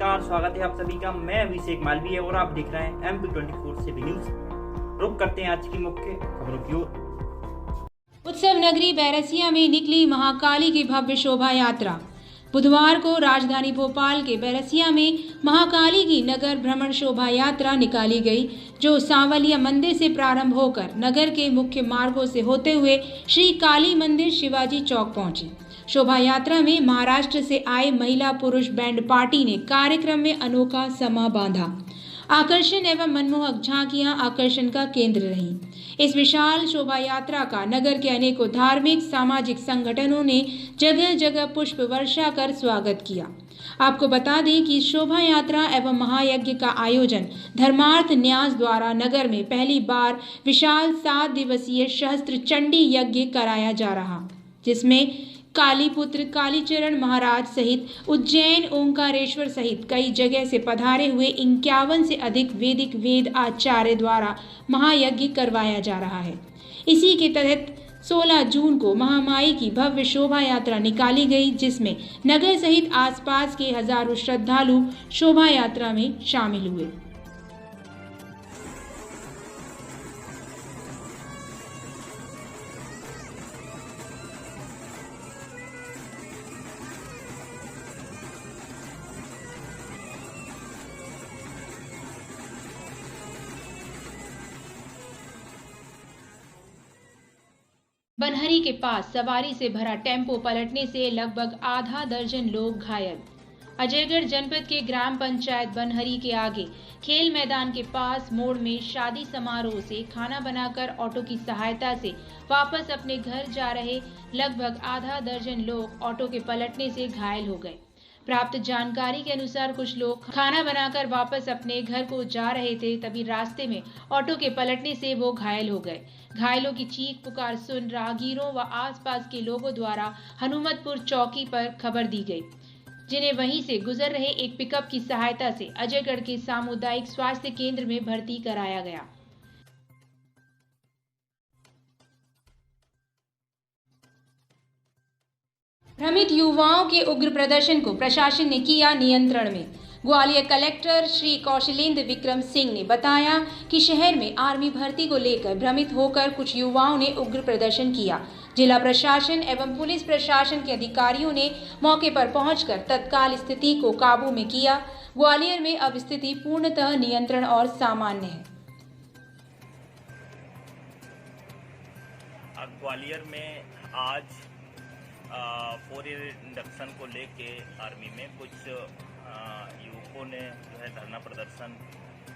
नमस्कार, स्वागत है आप सभी का। मैं अभिषेक मालवीय और आप देख रहे हैं MP24 से न्यूज। रुक करते हैं आज की मुख्य खबरों की ओर। उत्सव नगरी बैरसिया में निकली महाकाली की भव्य शोभा यात्रा। बुधवार को राजधानी भोपाल के बैरसिया में महाकाली की नगर भ्रमण शोभा यात्रा निकाली गई, जो सांवलिया मंदिर से प्रारंभ होकर नगर के मुख्य मार्गों से होते हुए श्री काली मंदिर शिवाजी चौक पहुंची। शोभा यात्रा में महाराष्ट्र से आए महिला पुरुष बैंड पार्टी ने कार्यक्रम में अनोखा समा बांधा। आकर्षण एवं मनमोहक झांकियां आकर्षण का केंद्र रहीं। इस विशाल शोभा यात्रा का नगर के अनेकों धार्मिक सामाजिक संगठनों ने जगह जगह पुष्प वर्षा कर स्वागत किया। आपको बता दें कि शोभा यात्रा एवं महायज्ञ का आयोजन धर्मार्थ न्यास द्वारा नगर में पहली बार विशाल 7 दिवसीय सहस्त्र चंडी यज्ञ कराया जा रहा, जिसमें कालीपुत्र कालीचरण महाराज सहित उज्जैन ओंकारेश्वर सहित कई जगह से पधारे हुए 51 से अधिक वैदिक वेद आचार्य द्वारा महायज्ञ करवाया जा रहा है। इसी के तहत 16 जून को महामाई की भव्य शोभा यात्रा निकाली गई, जिसमें नगर सहित आसपास के हजारों श्रद्धालु शोभा यात्रा में शामिल हुए। बनहरी के पास सवारी से भरा टेम्पो पलटने से लगभग आधा दर्जन लोग घायल। अजयगढ़ जनपद के ग्राम पंचायत बनहरी के आगे खेल मैदान के पास मोड़ में शादी समारोह से खाना बनाकर ऑटो की सहायता से वापस अपने घर जा रहे लगभग आधा दर्जन लोग ऑटो के पलटने से घायल हो गए। प्राप्त जानकारी के अनुसार कुछ लोग खाना बनाकर वापस अपने घर को जा रहे थे, तभी रास्ते में ऑटो के पलटने से वो घायल हो गए। घायलों की चीख पुकार सुन राहगीरों व आसपास के लोगों द्वारा हनुमतपुर चौकी पर खबर दी गई, जिन्हें वहीं से गुजर रहे एक पिकअप की सहायता से अजयगढ़ के सामुदायिक स्वास्थ्य केंद्र में भर्ती कराया गया। भ्रमित युवाओं के उग्र प्रदर्शन को प्रशासन ने किया नियंत्रण में। ग्वालियर कलेक्टर श्री कौशलेंद्र विक्रम सिंह ने बताया कि शहर में आर्मी भर्ती को लेकर भ्रमित होकर कुछ युवाओं ने उग्र प्रदर्शन किया। जिला प्रशासन एवं पुलिस प्रशासन के अधिकारियों ने मौके पर पहुंचकर तत्काल स्थिति को काबू में किया। ग्वालियर में अब स्थिति पूर्णतः नियंत्रण और सामान्य है। ग्वालियर में आज 4 ईयर इंडक्शन को लेके आर्मी में कुछ युवकों ने जो है धरना प्रदर्शन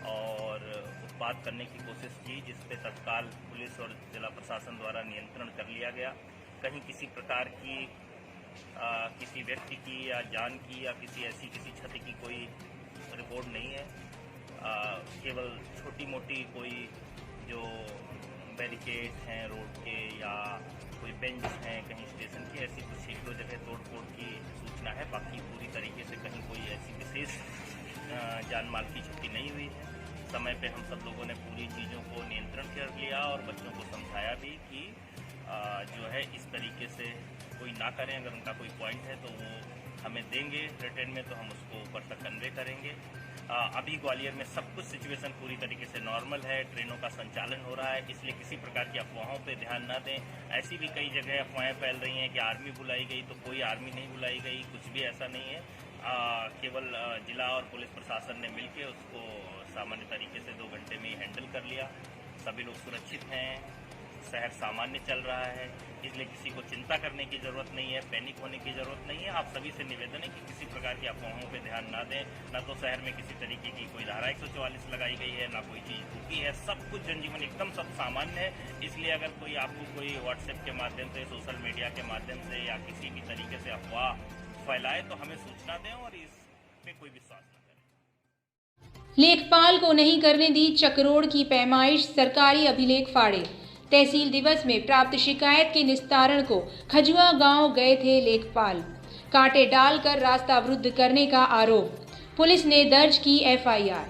और उत्पात करने की कोशिश की, जिस पे तत्काल पुलिस और जिला प्रशासन द्वारा नियंत्रण कर लिया गया। कहीं किसी प्रकार की किसी व्यक्ति की या जान की या किसी क्षति की कोई रिपोर्ट नहीं है। केवल छोटी मोटी कोई जो बैरिकेड हैं रोड के या कोई बेंच हैं कहीं स्टेशन की, ऐसी कुछ 1-2 जगह तोड़ फोड़ की सूचना है। बाकी पूरी तरीके से कहीं कोई ऐसी विशेष जान माल की क्षति नहीं हुई है। समय पे हम सब लोगों ने पूरी चीज़ों को नियंत्रण कर लिया और बच्चों को समझाया भी कि जो है इस तरीके से कोई ना करें। अगर उनका कोई पॉइंट है तो वो हमें देंगे रिटर्न में, तो हम उसको ऊपर तक कन्वे करेंगे। अभी ग्वालियर में सब कुछ सिचुएशन पूरी तरीके से नॉर्मल है। ट्रेनों का संचालन हो रहा है, इसलिए किसी प्रकार की अफवाहों पे ध्यान ना दें। ऐसी भी कई जगह अफवाहें फैल रही हैं कि आर्मी बुलाई गई, तो कोई आर्मी नहीं बुलाई गई, कुछ भी ऐसा नहीं है। केवल जिला और पुलिस प्रशासन ने मिलकर उसको सामान्य तरीके से 2 घंटे में ही हैंडल कर लिया। सभी लोग सुरक्षित हैं, शहर सामान्य चल रहा है, इसलिए किसी को चिंता करने की ज़रूरत नहीं है, पैनिक होने की ज़रूरत नहीं है। आप सभी से निवेदन है कि किसी प्रकार की अफवाहों पे ध्यान ना दें। ना तो शहर में किसी तरीके की कोई धारा 144 लगाई गई है, ना कोई चीज़ रुकी है। सब कुछ जनजीवन एकदम सब सामान्य है। इसलिए अगर कोई आपको कोई व्हाट्सएप के माध्यम से, सोशल मीडिया के माध्यम से या किसी भी तरीके से अफवाह फैलाए तो हमें सूचना दें और इस पे कोई विश्वास न करें। लेखपाल को नहीं करने दी चकरोड़ की पैमाइश, सरकारी अभिलेख फाड़े। तहसील दिवस में प्राप्त शिकायत के निस्तारण को खजुआ गांव गए थे लेखपाल। कांटे डालकर रास्ता अवरुद्ध करने का आरोप, पुलिस ने दर्ज की एफआईआर।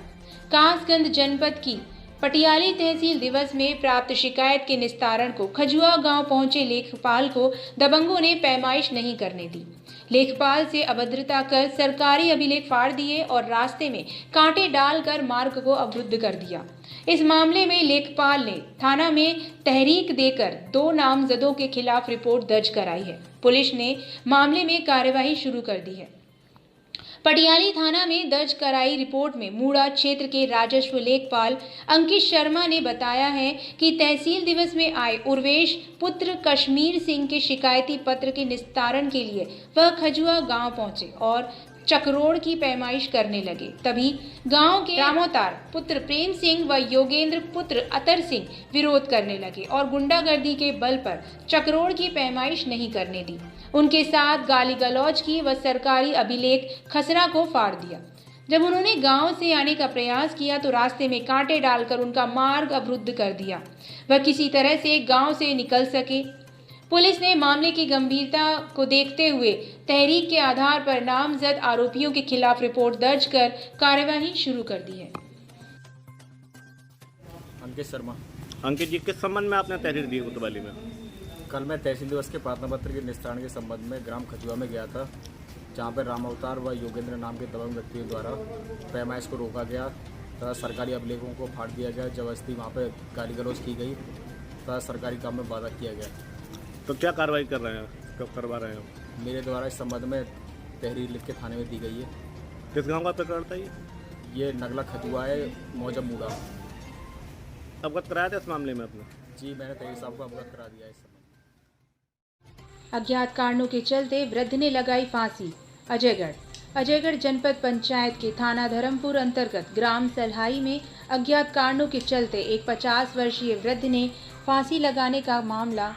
कासगंज जनपद की पटियाली तहसील दिवस में प्राप्त शिकायत के निस्तारण को खजुआ गांव पहुंचे लेखपाल को दबंगों ने पैमाइश नहीं करने दी। लेखपाल से अभद्रता कर सरकारी अभिलेख फाड़ दिए और रास्ते में कांटे डालकर मार्ग को अवरुद्ध कर दिया। इस मामले में लेखपाल ने थाना में तहरीक देकर 2 नामजदों के खिलाफ रिपोर्ट दर्ज कराई है। पुलिस ने मामले में कार्यवाही शुरू कर दी है। पटियाली थाना में दर्ज कराई रिपोर्ट में मूड़ा क्षेत्र के राजस्व लेखपाल अंकित शर्मा ने बताया है कि तहसील दिवस में आए उर्वेश पुत्र कश्मीर सिंह के शिकायती पत्र के निस्तारण के लिए वह खजुआ गांव पहुंचे और चक्रोड़ की पैमाइश करने लगे। तभी गांव के रामोतार पुत्र प्रेम सिंह व योगेंद्र पुत्र अतर सिंह विरोध करने लगे और गुंडागर्दी के बल पर चक्रोड़ की पैमाइश नहीं करने दी। उनके साथ गाली गलौज की व सरकारी अभिलेख खसरा को फाड़ दिया। जब उन्होंने गांव से आने का प्रयास किया तो रास्ते में कांटे डालकर उनका मार्ग अवरुद्ध कर दिया। वह किसी तरह से गांव से निकल सके। पुलिस ने मामले की गंभीरता को देखते हुए तहरीक के आधार पर नामजद आरोपियों के खिलाफ रिपोर्ट दर्ज कर कार्यवाही शुरू कर दी है। अंकित शर्मा। अंकित जी, किस संबंध में आपने तहरीर दी कोतवाली में? कल मैं तहसील दिवस के प्रार्थना पत्र के निस्तारण के संबंध में ग्राम खजुआ में गया था, जहां पर राम अवतार व योगेंद्र नाम के दबंग व्यक्तियों द्वारा पैमाइश को रोका गया तथा सरकारी अभिलेखों को फाड़ दिया गया। जबरदस्ती वहां पर गाली गलौज की गई तथा सरकारी काम में बाधा किया गया। तो क्या कार्रवाई कर रहे हैं, कब करवा रहे हैं? मेरे द्वारा इस संबंध में तहरीर लिख के थाने में दी गई है। किस गांव का प्रकरण था ये नगला खजुआ है, मौजब मूड़ा। अवगत कराया था इस मामले में आपने? जी, मैंने तहरीर साहब को अवगत करा दिया है इस संबंध। अज्ञात कारणों के चलते वृद्ध ने लगाई फांसी। अजयगढ़ जनपद पंचायत के थाना धर्मपुर अंतर्गत ग्राम सलहाई में अज्ञात कारणों के चलते एक 50 वर्षीय वृद्ध ने फांसी लगाने का मामला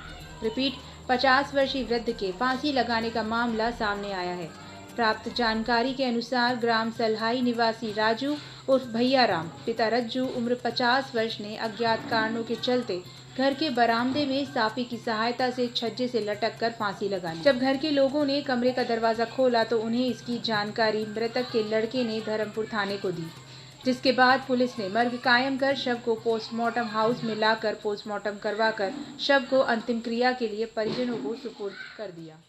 50 वर्षीय वृद्ध के फांसी लगाने का मामला सामने आया है। प्राप्त जानकारी के अनुसार ग्राम सलहाई निवासी राजू उर्फ भैया राम पिता रज्जू उम्र 50 वर्ष ने अज्ञात कारणों के चलते घर के बरामदे में साफी की सहायता से छज्जे से लटक कर फांसी लगा ली। जब घर के लोगों ने कमरे का दरवाजा खोला तो उन्हें इसकी जानकारी मृतक के लड़के ने धर्मपुर थाने को दी, जिसके बाद पुलिस ने मर्ग कायम कर शव को पोस्टमार्टम हाउस में लाकर पोस्टमार्टम करवाकर शव को अंतिम क्रिया के लिए परिजनों को सुपुर्द कर दिया।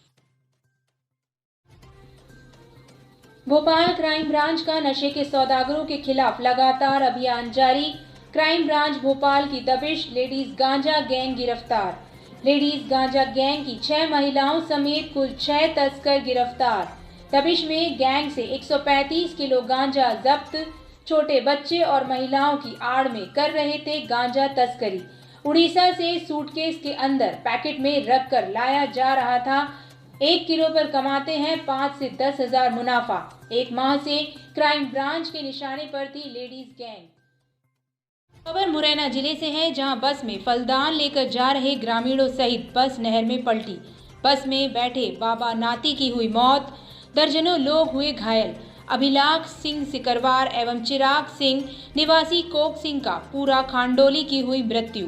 भोपाल क्राइम ब्रांच का नशे के सौदागरों के खिलाफ लगातार अभियान जारी। क्राइम ब्रांच भोपाल की दबिश, लेडीज गांजा गैंग गिरफ्तार। लेडीज गांजा गैंग की 6 महिलाओं समेत कुल 6 तस्कर गिरफ्तार। दबिश में गैंग से 135 किलो गांजा जब्त। छोटे बच्चे और महिलाओं की आड़ में कर रहे थे गांजा तस्करी। उड़ीसा से सूटकेस के अंदर पैकेट में रख कर लाया जा रहा था। 1 किलो पर कमाते हैं 5 से 10 हजार मुनाफा। 1 माह से क्राइम ब्रांच के निशाने पर थी लेडीज गैंग। खबर मुरैना जिले से है, जहां बस में फलदान लेकर जा रहे ग्रामीणों सहित बस नहर में पलटी। बस में बैठे बाबा नाती की हुई मौत, दर्जनों लोग हुए घायल। अभिलाख सिंह सिकरवार एवं चिराग सिंह निवासी कोक सिंह का पूरा खांडोली की हुई मृत्यु।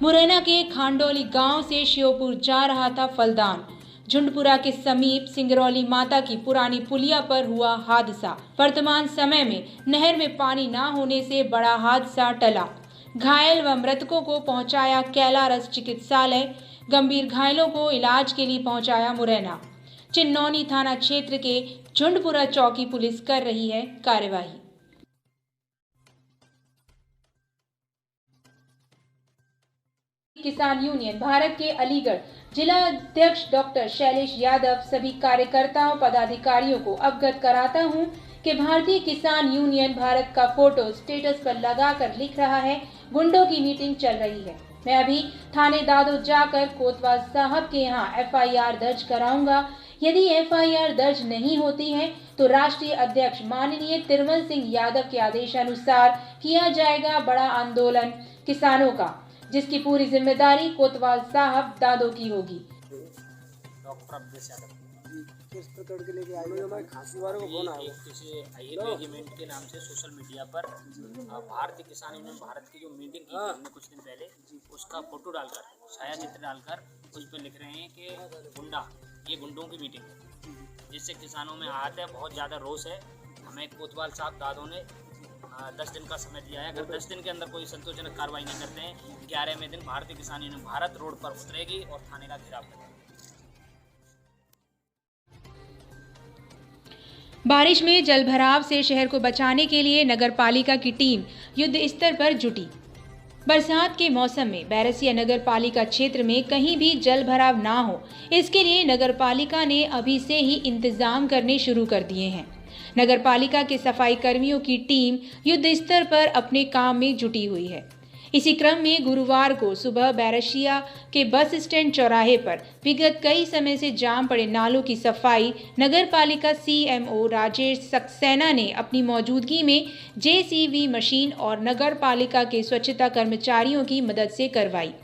मुरैना के खांडोली गांव से श्योपुर जा रहा था फलदान। झुंडपुरा के समीप सिंगरौली माता की पुरानी पुलिया पर हुआ हादसा। वर्तमान समय में नहर में पानी न होने से बड़ा हादसा टला। घायल व मृतकों को पहुंचाया कैलारस चिकित्सालय। गंभीर घायलों को इलाज के लिए पहुंचाया मुरैना। चिन्नौनी थाना क्षेत्र के झुंडपुरा चौकी पुलिस कर रही है कार्यवाही। किसान यूनियन भारत के अलीगढ़ जिला अध्यक्ष डॉक्टर शैलेश यादव सभी कार्यकर्ताओं पदाधिकारियों को अवगत कराता हूं कि भारतीय किसान यूनियन भारत का फोटो स्टेटस पर लगाकर लिख रहा है, गुंडों की मीटिंग चल रही है। मैं अभी थाने दादोद जाकर कोतवाल साहब के यहाँ FIR दर्ज कराऊंगा। यदि FIR दर्ज नहीं होती है तो राष्ट्रीय अध्यक्ष माननीय तिरमल सिंह यादव के आदेशानुसार किया जाएगा बड़ा आंदोलन किसानों का, जिसकी पूरी जिम्मेदारी कोतवाल साहब दादो की होगी। डॉक्टर अब्दुल यादव किस प्रकरण के लेके आए? हमारे खांसी वालों को फोन आया किसी रेजिमेंट के नाम से सोशल मीडिया पर भारतीय किसान यूनियन भारत की जो मीटिंग की हमने कुछ दिन पहले, उसका फोटो डालकर छाया चित्र डालकर उस पर लिख रहे हैं कि गुंडा, ये गुंडों की मीटिंग है, जिससे किसानों में आहत है, बहुत ज़्यादा रोष है। हमें कोतवाल साहब दादो ने 10 दिन का समय दिया है। अगर 10 दिन के अंदर कोई संतोषजनक कार्रवाई नहीं करते हैं, 11वें दिन भारतीय किसान यूनियन भारत रोड पर उतरेगी और थाने का घेराव करेगी। बारिश में जलभराव से शहर को बचाने के लिए नगर पालिका की टीम युद्ध स्तर पर जुटी। बरसात के मौसम में बैरसिया नगर पालिका क्षेत्र में कहीं भी जल भराव ना हो, इसके लिए नगर पालिका ने अभी से ही इंतजाम करने शुरू कर दिए हैं। नगर पालिका के सफाई कर्मियों की टीम युद्ध स्तर पर अपने काम में जुटी हुई है। इसी क्रम में गुरुवार को सुबह बैरसिया के बस स्टैंड चौराहे पर विगत कई समय से जाम पड़े नालों की सफाई नगर पालिका CMO राजेश सक्सेना ने अपनी मौजूदगी में JCB मशीन और नगर पालिका के स्वच्छता कर्मचारियों की मदद से करवाई।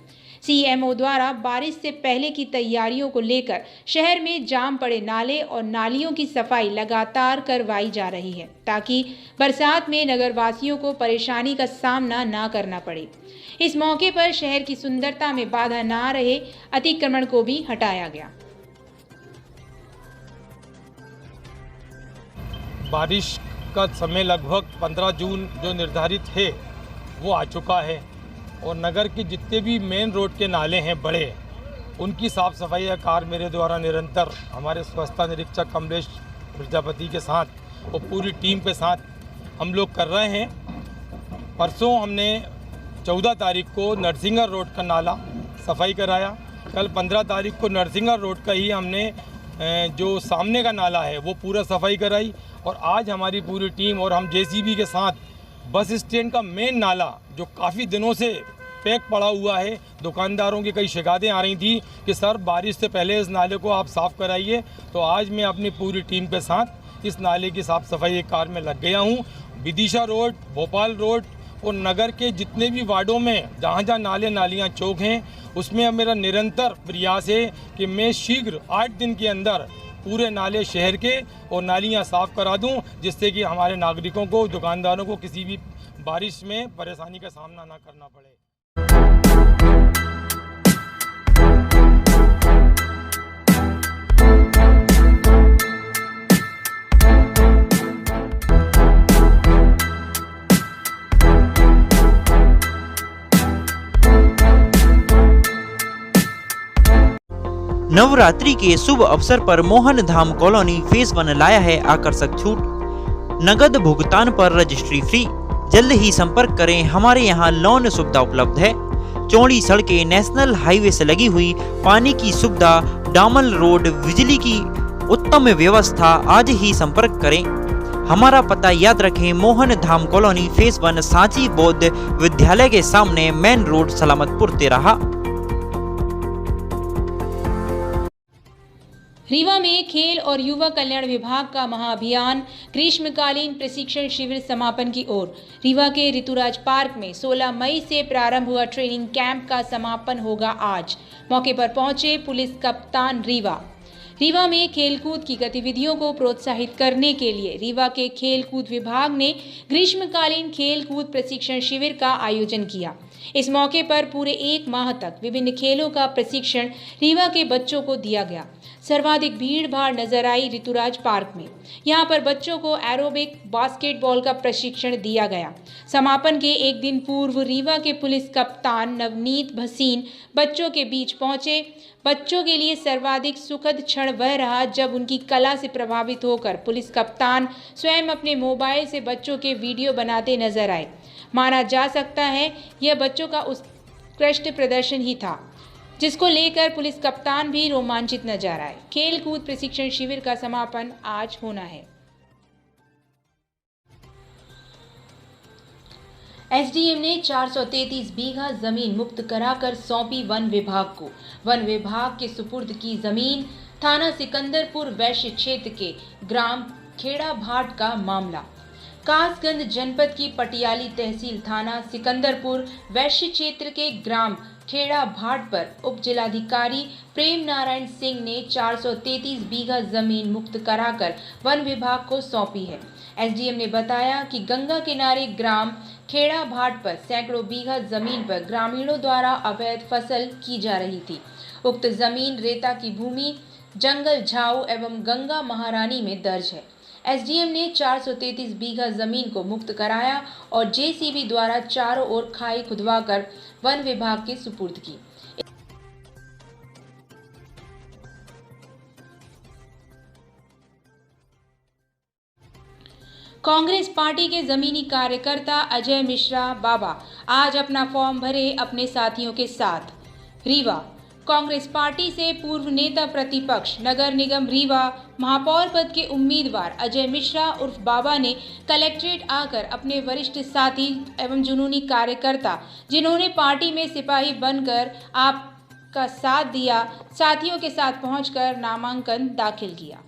CMO द्वारा बारिश से पहले की तैयारियों को लेकर शहर में जाम पड़े नाले और नालियों की सफाई लगातार करवाई जा रही है, ताकि बरसात में नगरवासियों को परेशानी का सामना ना करना पड़े। इस मौके पर शहर की सुंदरता में बाधा ना रहे, अतिक्रमण को भी हटाया गया। बारिश का समय लगभग 15 जून जो निर्धारित है वो आ चुका है और नगर के जितने भी मेन रोड के नाले हैं बड़े, उनकी साफ़ सफाई का कार्य मेरे द्वारा निरंतर हमारे स्वच्छता निरीक्षक कमलेश प्रजापति के साथ और पूरी टीम के साथ हम लोग कर रहे हैं। परसों हमने 14 तारीख को नरसिंगर रोड का नाला सफाई कराया। कल 15 तारीख को नरसिंगर रोड का ही हमने जो सामने का नाला है वो पूरा सफाई कराई और आज हमारी पूरी टीम और हम JCB के साथ बस स्टैंड का मेन नाला जो काफ़ी दिनों से पैक पड़ा हुआ है, दुकानदारों की कई शिकायतें आ रही थी कि सर बारिश से पहले इस नाले को आप साफ़ कराइए, तो आज मैं अपनी पूरी टीम के साथ इस नाले की साफ़ सफाई के कार्य में लग गया हूँ। विदिशा रोड, भोपाल रोड और नगर के जितने भी वार्डों में जहाँ जहाँ नाले नालियाँ चौक हैं, उसमें अब मेरा निरंतर प्रयास है कि मैं शीघ्र 8 दिन के अंदर पूरे नाले शहर के और नालियाँ साफ़ करा दूं, जिससे कि हमारे नागरिकों को, दुकानदारों को किसी भी बारिश में परेशानी का सामना ना करना पड़े। नवरात्रि के शुभ अवसर पर मोहन धाम कॉलोनी फेज 1 लाया है आकर्षक छूट। नगद भुगतान पर रजिस्ट्री फ्री। जल्द ही संपर्क करें, हमारे यहाँ लोन सुविधा उपलब्ध है। चौड़ी सड़कें, नेशनल हाईवे से लगी हुई, पानी की सुविधा, डामल रोड, बिजली की उत्तम व्यवस्था। आज ही संपर्क करें। हमारा पता याद रखें, मोहन धाम कॉलोनी फेज 1 सांची बौद्ध विद्यालय के सामने, मेन रोड, सलामतपुर, तेराहा। रीवा में खेल और युवा कल्याण विभाग का महाअभियान ग्रीष्मकालीन प्रशिक्षण शिविर समापन की ओर। रीवा के ऋतुराज पार्क में 16 मई से प्रारंभ हुआ ट्रेनिंग कैंप का समापन होगा आज। मौके पर पहुंचे पुलिस कप्तान रीवा में खेलकूद की गतिविधियों को प्रोत्साहित करने के लिए रीवा के खेलकूद विभाग ने ग्रीष्मकालीन खेलकूद प्रशिक्षण शिविर का आयोजन किया। इस मौके पर पूरे 1 माह तक विभिन्न खेलों का प्रशिक्षण रीवा के बच्चों को दिया गया। सर्वाधिक भीड़ भाड़ नजर आई ऋतुराज पार्क में। यहाँ पर बच्चों को एरोबिक, बास्केटबॉल का प्रशिक्षण दिया गया। समापन के एक दिन पूर्व रीवा के पुलिस कप्तान नवनीत भसीन बच्चों के बीच पहुंचे। बच्चों के लिए सर्वाधिक सुखद क्षण वह रहा जब उनकी कला से प्रभावित होकर पुलिस कप्तान स्वयं अपने मोबाइल से बच्चों के वीडियो बनाते नजर आए। माना जा सकता है यह बच्चों का उत्कृष्ट प्रदर्शन ही था, जिसको लेकर पुलिस कप्तान भी रोमांचित नजर आए। खेल कूद प्रशिक्षण शिविर का समापन आज होना है। एसडीएम ने 433 बीघा जमीन मुक्त कराकर सौंपी वन विभाग को। वन विभाग के सुपुर्द की जमीन थाना सिकंदरपुर वैश्य क्षेत्र के ग्राम खेड़ा भाट का मामला। कासगंज जनपद की पटियाली तहसील थाना सिकंदरपुर वैश्य क्षेत्र के ग्राम खेड़ा भाट पर उप जिलाधिकारी प्रेम नारायण सिंह ने 433 बीघा जमीन मुक्त कराकर वन विभाग को सौंपी है। एसडीएम ने बताया कि गंगा किनारे ग्राम खेड़ा भाट पर सैकड़ों बीघा जमीन पर ग्रामीणों द्वारा अवैध फसल की जा रही थी। उक्त जमीन रेता की भूमि, जंगल झाऊ एवं गंगा महारानी में दर्ज है। एसडीएम ने 433 बीघा जमीन को मुक्त कराया और जेसीबी द्वारा चारों ओर खाई खुदवाकर वन विभाग के सुपुर्द की। कांग्रेस पार्टी के जमीनी कार्यकर्ता अजय मिश्रा बाबा आज अपना फॉर्म भरे अपने साथियों के साथ। रीवा कांग्रेस पार्टी से पूर्व नेता प्रतिपक्ष नगर निगम रीवा महापौर पद के उम्मीदवार अजय मिश्रा उर्फ बाबा ने कलेक्ट्रेट आकर अपने वरिष्ठ साथी एवं जुनूनी कार्यकर्ता जिन्होंने पार्टी में सिपाही बनकर आपका साथ दिया, साथियों के साथ पहुंचकर नामांकन दाखिल किया।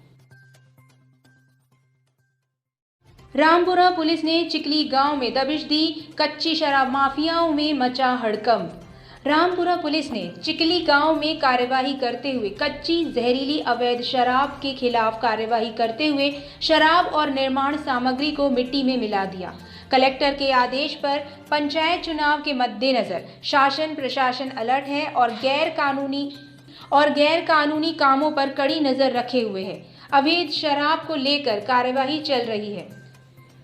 रामपुरा पुलिस ने चिकली गांव में दबिश दी, कच्ची शराब माफियाओं में मचा हड़कंप। रामपुरा पुलिस ने चिकली गांव में कार्यवाही करते हुए कच्ची जहरीली अवैध शराब के खिलाफ कार्यवाही करते हुए शराब और निर्माण सामग्री को मिट्टी में मिला दिया। कलेक्टर के आदेश पर पंचायत चुनाव के मद्देनजर शासन प्रशासन अलर्ट है और गैर कानूनी कामों पर कड़ी नजर रखे हुए है। अवैध शराब को लेकर कार्यवाही चल रही है।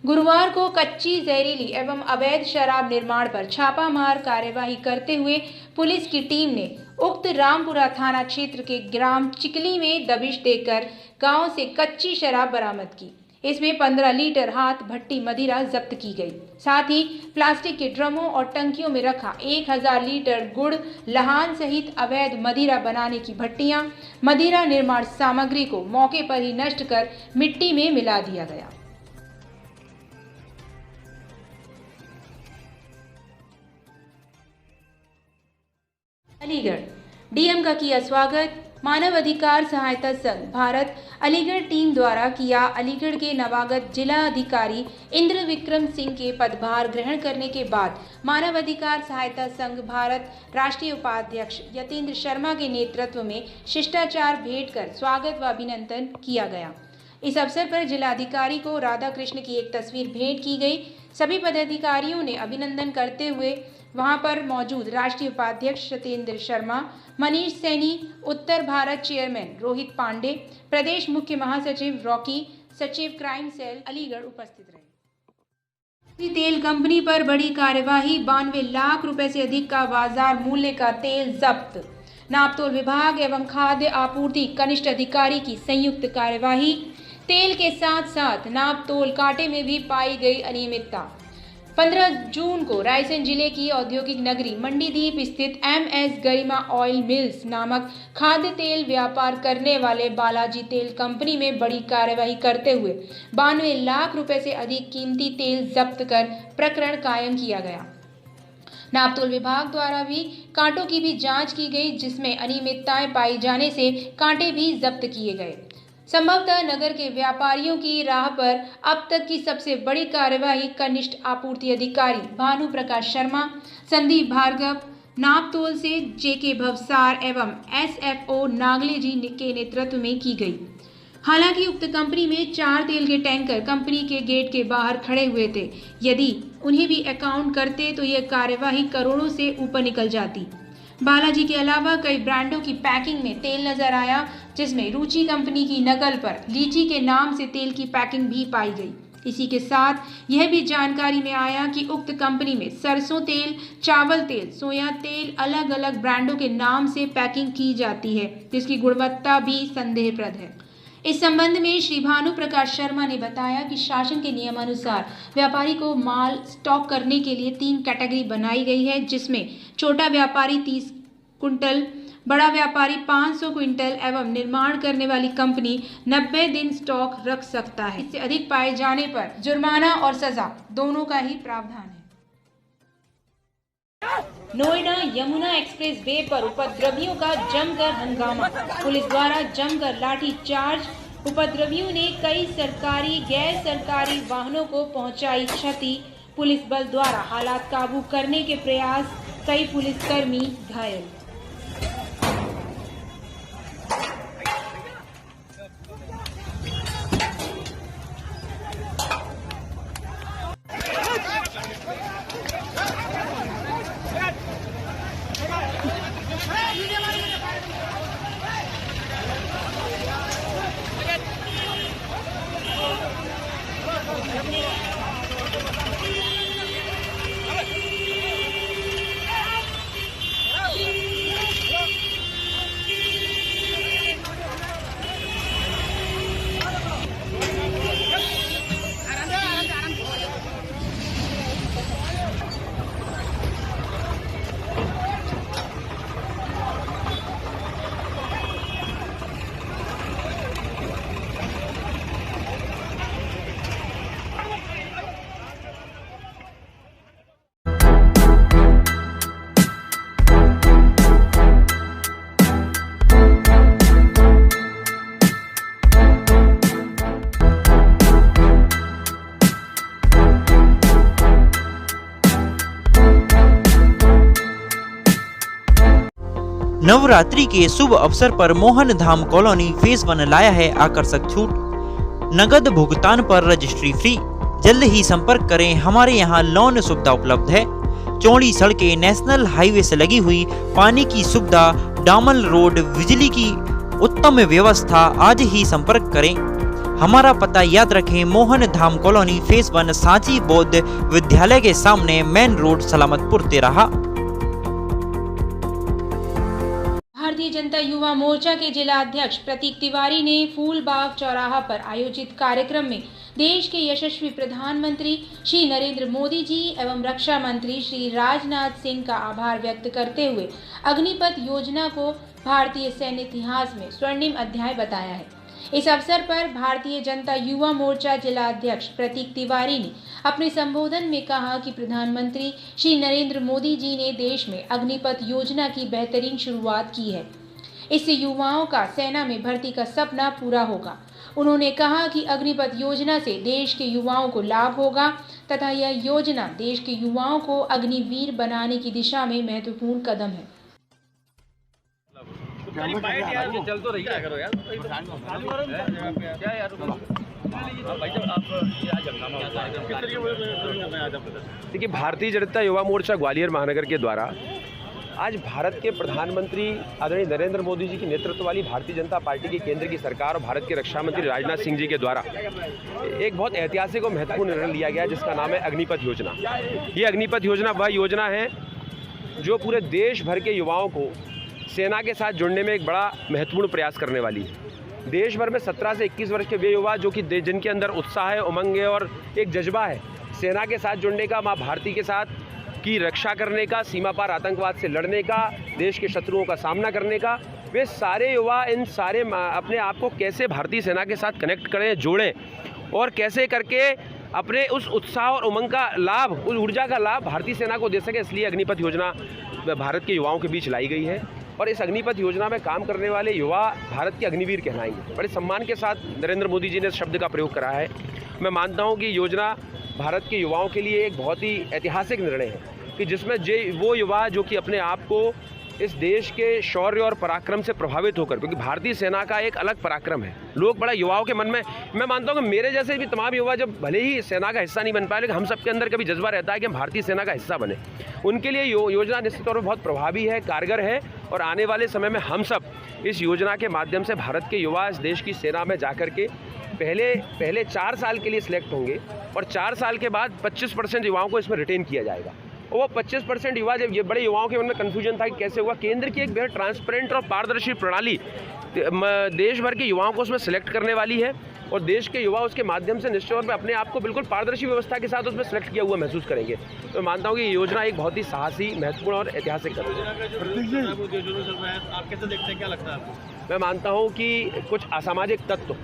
गुरुवार को कच्ची जहरीली एवं अवैध शराब निर्माण पर छापामार कार्यवाही करते हुए पुलिस की टीम ने उक्त रामपुरा थाना क्षेत्र के ग्राम चिकली में दबिश देकर गांव से कच्ची शराब बरामद की। इसमें 15 लीटर हाथ भट्टी मदिरा जब्त की गई। साथ ही प्लास्टिक के ड्रमों और टंकियों में रखा 1000 लीटर गुड़ लहान सहित अवैध मदिरा बनाने की भट्टियां, मदिरा निर्माण सामग्री को मौके पर ही नष्ट कर मिट्टी में मिला दिया गया। अलीगढ़ डीएम का किया स्वागत। मानव अधिकार सहायता संघ भारत अलीगढ़ टीम द्वारा किया अलीगढ़ के नवागत जिला अधिकारी इंद्र विक्रम सिंह के पदभार ग्रहण करने के बाद मानव अधिकार सहायता संघ भारत राष्ट्रीय उपाध्यक्ष यतेंद्र शर्मा के नेतृत्व में शिष्टाचार भेंट कर स्वागत व अभिनंदन किया गया। इस अवसर पर जिलाधिकारी को राधा कृष्ण की एक तस्वीर भेंट की गई। सभी पदाधिकारियों ने अभिनंदन करते हुए वहां पर मौजूद राष्ट्रीय उपाध्यक्ष सत्येंद्र शर्मा, मनीष सैनी, उत्तर भारत चेयरमैन रोहित पांडे, प्रदेश मुख्य महासचिव रॉकी, सचिव क्राइम सेल अलीगढ़ उपस्थित रहे। तेल कंपनी पर बड़ी कार्यवाही, 92 लाख रुपए से अधिक का बाजार मूल्य का तेल जब्त। नापतोल विभाग एवं खाद्य आपूर्ति कनिष्ठ अधिकारी की संयुक्त कार्यवाही। तेल के साथ साथ नापतोल कांटे में भी पाई गई अनियमितता। 15 जून को रायसेन जिले की औद्योगिक नगरी मंडीदीप स्थित MS गरिमा ऑयल मिल्स नामक खाद्य तेल व्यापार करने वाले बालाजी तेल कंपनी में बड़ी कार्यवाही करते हुए 92 लाख रुपए से अधिक कीमती तेल जब्त कर प्रकरण कायम किया गया। नापतोल विभाग द्वारा भी कांटों की भी जांच की गई, जिसमें अनियमितताएं पाई जाने से कांटे भी जब्त किए गए। संभवतः नगर के व्यापारियों की राह पर अब तक की सबसे बड़ी कार्यवाही कनिष्ठ आपूर्ति अधिकारी भानु प्रकाश शर्मा, संदीप भार्गव, नापतोल से JK भवसार एवं SFO नागले जी के नेतृत्व में की गई। हालांकि उक्त कंपनी में 4 तेल के टैंकर कंपनी के गेट के बाहर खड़े हुए थे। यदि उन्हें भी अकाउंट करते तो यह कार्यवाही करोड़ों से ऊपर निकल जाती। बालाजी के अलावा कई ब्रांडों की पैकिंग में तेल नजर आया, जिसमें रुचि कंपनी की नकल पर लीची के नाम से तेल की पैकिंग भी पाई गई। इसी के साथ यह भी जानकारी में आया कि उक्त कंपनी में सरसों तेल, चावल तेल, सोया तेल अलग अलग ब्रांडों के नाम से पैकिंग की जाती है, जिसकी गुणवत्ता भी संदेहप्रद है। इस संबंध में श्री भानु प्रकाश शर्मा ने बताया कि शासन के नियमानुसार व्यापारी को माल स्टॉक करने के लिए 3 कैटेगरी बनाई गई है, जिसमें छोटा व्यापारी 30 कुंटल, बड़ा व्यापारी 500 क्विंटल एवं निर्माण करने वाली कंपनी 90 दिन स्टॉक रख सकता है। इससे अधिक पाए जाने पर जुर्माना और सजा दोनों का ही प्रावधान है। नोएडा यमुना एक्सप्रेस वे पर उपद्रवियों का जमकर हंगामा, पुलिस द्वारा जमकर लाठी चार्ज। उपद्रवियों ने कई सरकारी गैर सरकारी वाहनों को पहुंचाई क्षति। पुलिस बल द्वारा हालात काबू करने के प्रयास, कई पुलिसकर्मी घायल। नवरात्रि के शुभ अवसर पर मोहन धाम कॉलोनी फेज 1 लाया है आकर्षक छूट। नगद भुगतान पर रजिस्ट्री फ्री। जल्द ही संपर्क करें, हमारे यहाँ लोन सुविधा उपलब्ध है। चौड़ी सड़कें, नेशनल हाईवे से लगी हुई, पानी की सुविधा, डामर रोड, बिजली की उत्तम व्यवस्था। आज ही संपर्क करें। हमारा पता याद रखें, मोहन धाम कॉलोनी फेज 1 सांची बौद्ध विद्यालय के सामने, मेन रोड, सलामतपुर, तेराहा। भारतीय जनता युवा मोर्चा के जिला अध्यक्ष प्रतीक तिवारी ने फूलबाग चौराहा पर आयोजित कार्यक्रम में देश के यशस्वी प्रधानमंत्री श्री नरेंद्र मोदी जी एवं रक्षा मंत्री श्री राजनाथ सिंह का आभार व्यक्त करते हुए अग्निपथ योजना को भारतीय सैन्य इतिहास में स्वर्णिम अध्याय बताया है। इस अवसर पर भारतीय जनता युवा मोर्चा जिला अध्यक्ष प्रतीक तिवारी ने अपने संबोधन में कहा कि प्रधानमंत्री श्री नरेंद्र मोदी जी ने देश में अग्निपथ योजना की बेहतरीन शुरुआत की है। इससे युवाओं का सेना में भर्ती का सपना पूरा होगा। उन्होंने कहा कि अग्निपथ योजना से देश के युवाओं को लाभ होगा तथा यह योजना देश के युवाओं को अग्निवीर बनाने की दिशा में महत्वपूर्ण कदम है। देखिए, भारतीय जनता युवा मोर्चा ग्वालियर महानगर के द्वारा आज भारत के प्रधानमंत्री आदरणीय नरेंद्र मोदी जी की नेतृत्व वाली भारतीय जनता पार्टी की केंद्र की सरकार और भारत के रक्षा मंत्री राजनाथ सिंह जी के द्वारा एक बहुत ऐतिहासिक और महत्वपूर्ण निर्णय लिया गया, जिसका नाम है अग्निपथ योजना। ये अग्निपथ योजना वह योजना है जो पूरे देश भर के युवाओं को सेना के साथ जुड़ने में एक बड़ा महत्वपूर्ण प्रयास करने वाली है। देश भर में 17 से 21 वर्ष के वे युवा जो कि जिनके अंदर उत्साह है, उमंग है और एक जज्बा है सेना के साथ जुड़ने का, माँ भारती के साथ की रक्षा करने का, सीमा पार आतंकवाद से लड़ने का, देश के शत्रुओं का सामना करने का, वे सारे युवा इन सारे अपने आप को कैसे भारतीय सेना के साथ कनेक्ट करें, जोड़ें और कैसे करके अपने उस उत्साह और उमंग का लाभ, उस ऊर्जा का लाभ भारतीय सेना को दे सके। इसलिए अग्निपथ योजना भारत के युवाओं के बीच लाई गई है और इस अग्निपथ योजना में काम करने वाले युवा भारत के अग्निवीर कहलाएंगे। बड़े सम्मान के साथ नरेंद्र मोदी जी ने इस शब्द का प्रयोग करा है। मैं मानता हूं कि योजना भारत के युवाओं के लिए एक बहुत ही ऐतिहासिक निर्णय है कि जिसमें वो युवा जो कि अपने आप को इस देश के शौर्य और पराक्रम से प्रभावित होकर, क्योंकि भारतीय सेना का एक अलग पराक्रम है, लोग बड़ा युवाओं के मन में, मैं मानता हूं कि मेरे जैसे भी तमाम युवा जब भले ही सेना का हिस्सा नहीं बन पाए, लेकिन हम सबके अंदर कभी जज्बा रहता है कि हम भारतीय सेना का हिस्सा बने। उनके लिए योजना निश्चित तौर पर बहुत प्रभावी है, कारगर है और आने वाले समय में हम सब इस योजना के माध्यम से भारत के युवा इस देश की सेना में जाकर के पहले 4 साल के लिए सिलेक्ट होंगे और 4 साल के बाद 25% युवाओं को इसमें रिटेन किया जाएगा। और वो 25% युवा, जब ये बड़े युवाओं के मन में कन्फ्यूजन था कि कैसे हुआ, केंद्र की एक बेहद ट्रांसपेरेंट और पारदर्शी प्रणाली देश भर के युवाओं को उसमें सिलेक्ट करने वाली है और देश के युवा उसके माध्यम से निश्चित तौर पर अपने आप को बिल्कुल पारदर्शी व्यवस्था के साथ उसमें सिलेक्ट किया हुआ महसूस करेंगे। तो मैं मानता हूँ कि ये योजना एक बहुत ही साहसी, महत्वपूर्ण और ऐतिहासिक कदम है। आप कैसे देखते हैं, क्या लगता है आपको? मैं मानता हूँ कि कुछ असामाजिक तत्व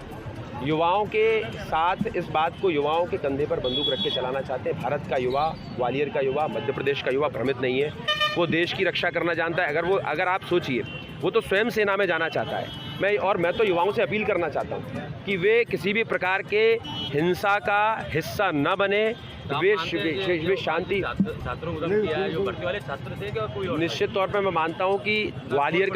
युवाओं के साथ इस बात को युवाओं के कंधे पर बंदूक रख के चलाना चाहते हैं। भारत का युवा, ग्वालियर का युवा, मध्य प्रदेश का युवा भ्रमित नहीं है। वो देश की रक्षा करना जानता है। अगर आप सोचिए, वो तो स्वयं सेना में जाना चाहता है। मैं तो युवाओं से अपील करना चाहता हूँ कि वे किसी भी प्रकार के हिंसा का हिस्सा न बने। वे शांति, निश्चित तौर पर मैं मानता हूँ कि ग्वालियर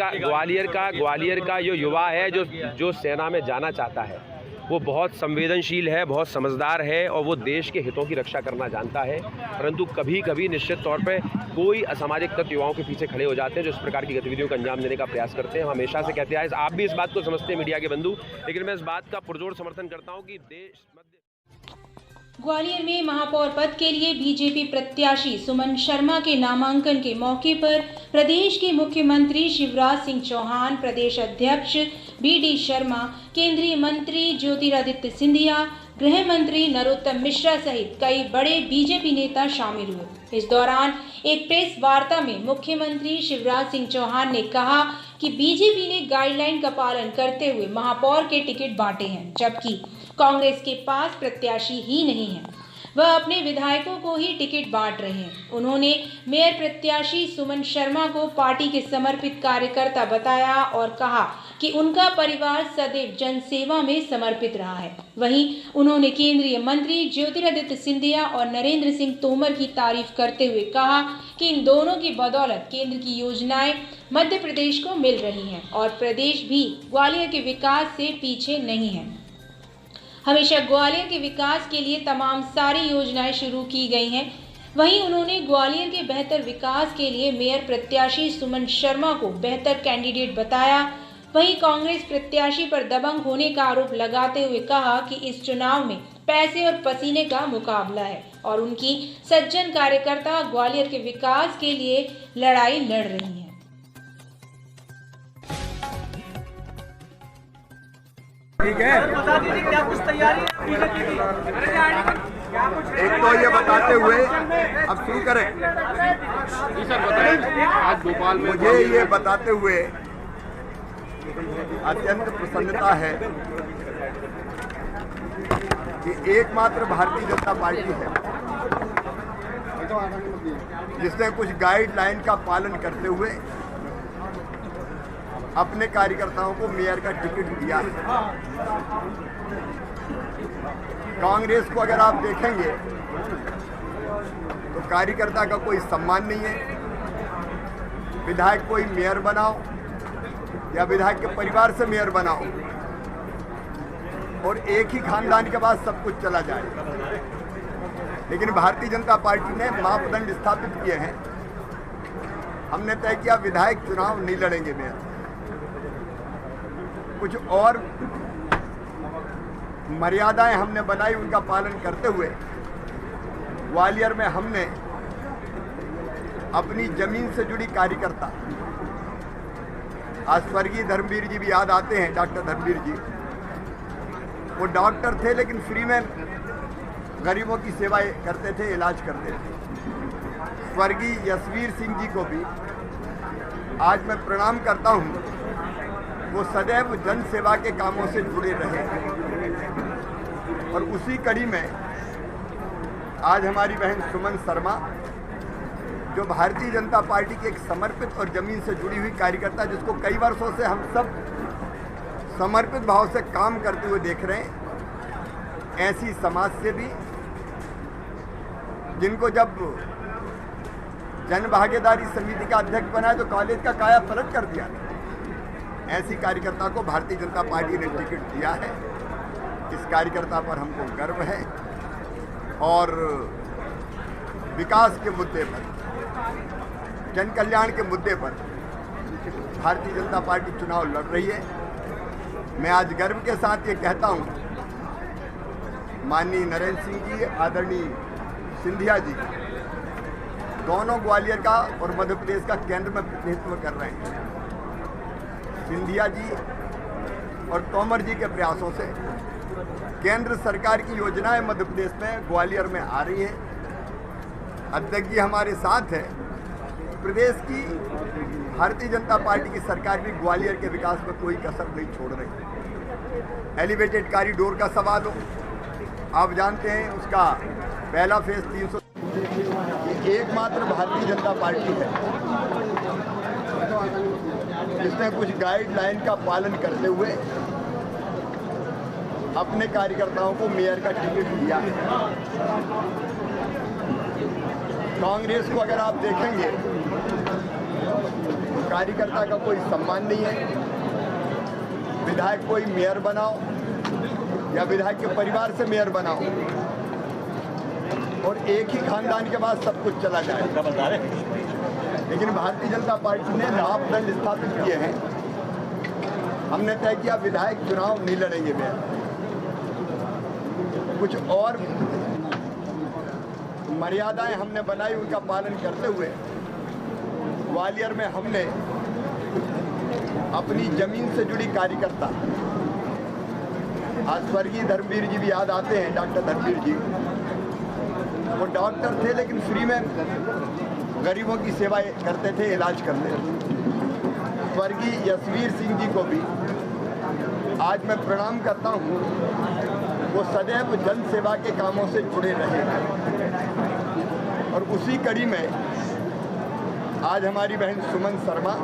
का जो युवा है जो सेना में जाना चाहता है, वो बहुत संवेदनशील है, बहुत समझदार है और वो देश के हितों की रक्षा करना जानता है। परंतु कभी कभी निश्चित तौर पे कोई असामाजिक तत्व युवाओं के पीछे खड़े हो जाते हैं जो इस प्रकार की गतिविधियों को अंजाम देने का प्रयास करते हैं। हम हमेशा से कहते हैं, आप भी इस बात को समझते हैं मीडिया के बंधु, लेकिन मैं इस बात का पुरजोर समर्थन करता हूँ कि ग्वालियर में महापौर पद के लिए बीजेपी प्रत्याशी सुमन शर्मा के नामांकन के मौके पर प्रदेश के मुख्यमंत्री शिवराज सिंह चौहान, प्रदेश अध्यक्ष बीडी शर्मा, केंद्रीय मंत्री ज्योतिरादित्य सिंधिया, गृह मंत्री नरोत्तम मिश्रा सहित कई बड़े बीजेपी नेता शामिल हुए। इस दौरान एक प्रेस वार्ता में मुख्यमंत्री शिवराज सिंह चौहान ने कहा कि बीजेपी ने गाइडलाइन का पालन करते हुए महापौर के टिकट बांटे हैं, जबकि कांग्रेस के पास प्रत्याशी ही नहीं है, वह अपने विधायकों को ही टिकट बांट रहे हैं। उन्होंने मेयर प्रत्याशी सुमन शर्मा को पार्टी के समर्पित कार्यकर्ता बताया और कहा कि उनका परिवार सदैव जनसेवा में समर्पित रहा है। वहीं उन्होंने केंद्रीय मंत्री ज्योतिरादित्य सिंधिया और नरेंद्र सिंह तोमर की तारीफ करते हुए कहा कि इन दोनों की बदौलत केंद्र की योजनाएं मध्य प्रदेश को मिल रही हैं और प्रदेश भी ग्वालियर के विकास से पीछे नहीं है। हमेशा ग्वालियर के विकास के लिए तमाम सारी योजनाएं शुरू की गई हैं। वहीं उन्होंने ग्वालियर के बेहतर विकास के लिए मेयर प्रत्याशी सुमन शर्मा को बेहतर कैंडिडेट बताया। वहीं कांग्रेस प्रत्याशी पर दबंग होने का आरोप लगाते हुए कहा कि इस चुनाव में पैसे और पसीने का मुकाबला है और उनकी सज्जन कार्यकर्ता ग्वालियर के विकास के लिए लड़ाई लड़ रही हैं। ठीक है, बता दीजिए क्या कुछ तैयारी है बीजेपी की? एक तो ये बताते हुए अब शुरू करें। जी सर बताइए। आज भोपाल में मुझे ये बताते हुए अत्यंत प्रसन्नता है कि एकमात्र भारतीय जनता पार्टी है जिसने कुछ गाइडलाइन का पालन करते हुए अपने कार्यकर्ताओं को मेयर का टिकट दिया है। कांग्रेस को अगर आप देखेंगे तो कार्यकर्ता का कोई सम्मान नहीं है। विधायक कोई मेयर बनाओ या विधायक के परिवार से मेयर बनाओ और एक ही खानदान के बाद सब कुछ चला जाए। लेकिन भारतीय जनता पार्टी ने मापदंड स्थापित किए हैं। हमने तय किया विधायक चुनाव नहीं लड़ेंगे मेयर, कुछ और मर्यादाएं हमने बनाई, उनका पालन करते हुए ग्वालियर में हमने अपनी जमीन से जुड़ी कार्यकर्ता, आज स्वर्गीय धर्मवीर जी भी याद आते हैं, डॉक्टर धर्मवीर जी, वो डॉक्टर थे लेकिन फ्री में गरीबों की सेवाएं करते थे, इलाज करते थे। स्वर्गीय यशवीर सिंह जी को भी आज मैं प्रणाम करता हूं, वो सदैव जन सेवा के कामों से जुड़े रहे और उसी कड़ी में आज हमारी बहन सुमन शर्मा, जो भारतीय जनता पार्टी की एक समर्पित और जमीन से जुड़ी हुई कार्यकर्ता, जिसको कई वर्षों से हम सब समर्पित भाव से काम करते हुए देख रहे हैं, ऐसी समाज से भी जिनको जब जन भागीदारी समिति का अध्यक्ष बनाया तो कॉलेज का काया पलट कर दिया, ऐसी कार्यकर्ता को भारतीय जनता पार्टी ने टिकट दिया है। इस कार्यकर्ता पर हमको गर्व है और विकास के मुद्दे पर, जन कल्याण के मुद्दे पर भारतीय जनता पार्टी चुनाव लड़ रही है। मैं आज गर्व के साथ ये कहता हूँ, माननीय नरेंद्र सिंह जी, आदरणीय सिंधिया जी, दोनों ग्वालियर का और मध्य प्रदेश का केंद्र में प्रतिनिधित्व कर रहे हैं। सिंधिया जी और तोमर जी के प्रयासों से केंद्र सरकार की योजनाएं मध्य प्रदेश में ग्वालियर में आ रही हैं। अध्यक्ष जी हमारे साथ है। प्रदेश की भारतीय जनता पार्टी की सरकार भी ग्वालियर के विकास में कोई कसर नहीं छोड़ रही। एलिवेटेड कॉरिडोर का सवाल हो, आप जानते हैं उसका पहला फेज 300, एकमात्र भारतीय जनता पार्टी है जिसने कुछ गाइडलाइन का पालन करते हुए अपने कार्यकर्ताओं को मेयर का टिकट दिया है। कांग्रेस को अगर आप देखेंगे तो कार्यकर्ता का कोई सम्मान नहीं है। विधायक कोई मेयर बनाओ या विधायक के परिवार से मेयर बनाओ और एक ही खानदान के बाद सब कुछ चला जाए। लेकिन भारतीय जनता पार्टी ने मापदंड स्थापित किए हैं। हमने तय किया विधायक चुनाव नहीं लड़ेंगे मेयर, कुछ और मर्यादाएं हमने बनाई, उनका पालन करते हुए ग्वालियर में हमने अपनी जमीन से जुड़ी कार्यकर्ता, आज स्वर्गीय धर्मवीर जी भी याद आते हैं, डॉक्टर धर्मवीर जी, वो डॉक्टर थे लेकिन फ्री में गरीबों की सेवाएं करते थे, इलाज करते थे। स्वर्गीय यशवीर सिंह जी को भी आज मैं प्रणाम करता हूँ, वो सदैव जन सेवा के कामों से जुड़े रहे और उसी कड़ी में आज हमारी बहन सुमन शर्मा,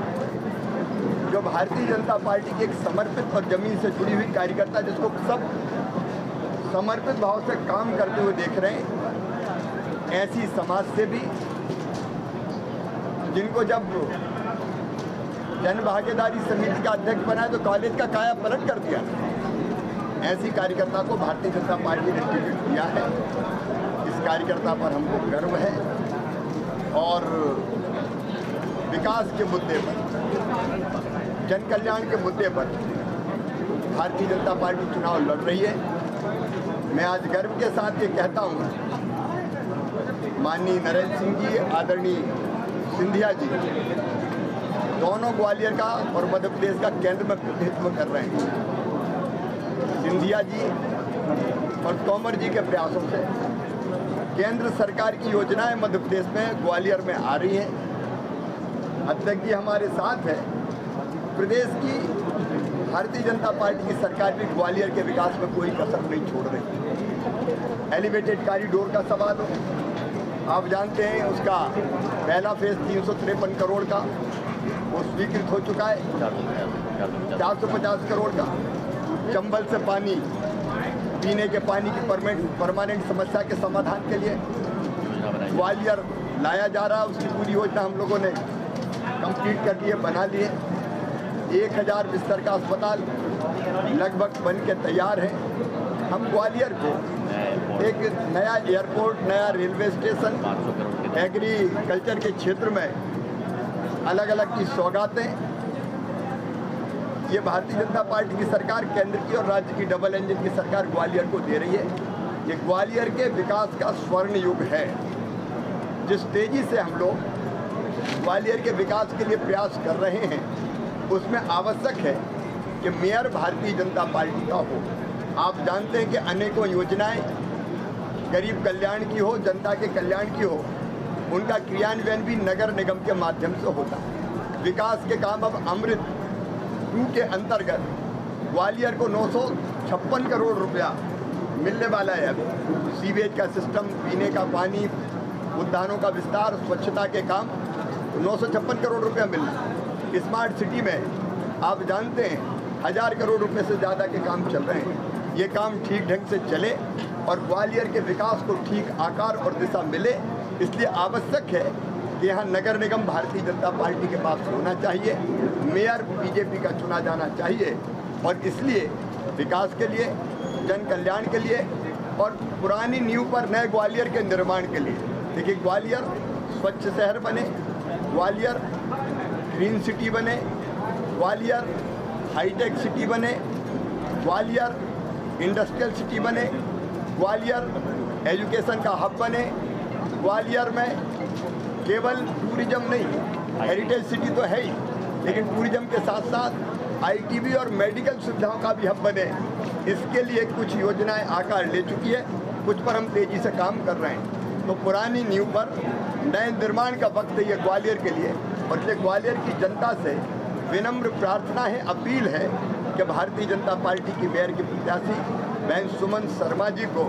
जो भारतीय जनता पार्टी की एक समर्पित और जमीन से जुड़ी हुई कार्यकर्ता, जिसको सब समर्पित भाव से काम करते हुए देख रहे हैं, ऐसी समाज सेवी जिनको जब जन भागीदारी समिति का अध्यक्ष बनाया तो कॉलेज का काया पलट कर दिया, ऐसी कार्यकर्ता को भारतीय जनता पार्टी ने टिकट दिया है। इस कार्यकर्ता पर हमको गर्व है और विकास के मुद्दे पर, जन कल्याण के मुद्दे पर भारतीय जनता पार्टी चुनाव लड़ रही है। मैं आज गर्व के साथ ये कहता हूँ, माननीय नरेंद्र सिंह जी, आदरणीय सिंधिया जी, दोनों ग्वालियर का और मध्य प्रदेश का केंद्र में प्रतिनिधित्व कर रहे हैं। सिंधिया जी और तोमर जी के प्रयासों से केंद्र सरकार की योजनाएं मध्य प्रदेश में ग्वालियर में आ रही हैं। अध्यक्ष जी हमारे साथ है। प्रदेश की भारतीय जनता पार्टी की सरकार भी ग्वालियर के विकास में कोई कसर नहीं छोड़ रही। एलिवेटेड कॉरिडोर का सवाल हो, आप जानते हैं उसका पहला फेज 353 करोड़ का वो स्वीकृत हो चुका है, 450 करोड़ का। चंबल से पानी, पीने के पानी की परमानेंट समस्या के समाधान के लिए ग्वालियर लाया जा रहा है, उसकी पूरी योजना हम लोगों ने कंप्लीट कर दी है, बना लिए। 1000 बिस्तर का अस्पताल लगभग बन के तैयार है। हम ग्वालियर को एक नया एयरपोर्ट, नया रेलवे स्टेशन, एग्रीकल्चर के क्षेत्र में अलग अलग की सौगातें ये भारतीय जनता पार्टी की सरकार, केंद्र की और राज्य की डबल इंजन की सरकार ग्वालियर को दे रही है। ये ग्वालियर के विकास का स्वर्ण युग है। जिस तेजी से हम लोग ग्वालियर के विकास के लिए प्रयास कर रहे हैं, उसमें आवश्यक है कि मेयर भारतीय जनता पार्टी का हो। आप जानते हैं कि अनेकों योजनाएं गरीब कल्याण की हो, जनता के कल्याण की हो, उनका क्रियान्वयन भी नगर निगम के माध्यम से होता है। विकास के काम अब अमृत 2 के अंतर्गत ग्वालियर को 956 करोड़ रुपया मिलने वाला है। अब सीवेज का सिस्टम, पीने का पानी, उद्यानों का विस्तार, स्वच्छता के काम 956 करोड़ रुपया मिल रहा है। स्मार्ट सिटी में आप जानते हैं 1000 करोड़ रुपए से ज़्यादा के काम चल रहे हैं। ये काम ठीक ढंग से चले और ग्वालियर के विकास को ठीक आकार और दिशा मिले, इसलिए आवश्यक है कि यहाँ नगर निगम भारतीय जनता पार्टी के पास होना चाहिए, मेयर बीजेपी का चुना जाना चाहिए। और इसलिए विकास के लिए, जन कल्याण के लिए और पुरानी नींव पर नए ग्वालियर के निर्माण के लिए, देखिए ग्वालियर स्वच्छ शहर बने, ग्वालियर ग्रीन सिटी बने, ग्वालियर हाईटेक सिटी बने, ग्वालियर इंडस्ट्रियल सिटी बने, ग्वालियर एजुकेशन का हब बने। ग्वालियर में केवल टूरिज्म नहीं, हेरिटेज सिटी तो है ही, लेकिन टूरिज्म के साथ साथ आईटीबी और मेडिकल सुविधाओं का भी हब बने। इसके लिए कुछ योजनाएं आकार ले चुकी है, कुछ पर हम तेज़ी से काम कर रहे हैं। तो पुरानी नींव पर नए निर्माण का वक्त है ये ग्वालियर के लिए। और इसलिए ग्वालियर की जनता से विनम्र प्रार्थना है, अपील है कि भारतीय जनता पार्टी की मेयर की प्रत्याशी बहन सुमन शर्मा जी को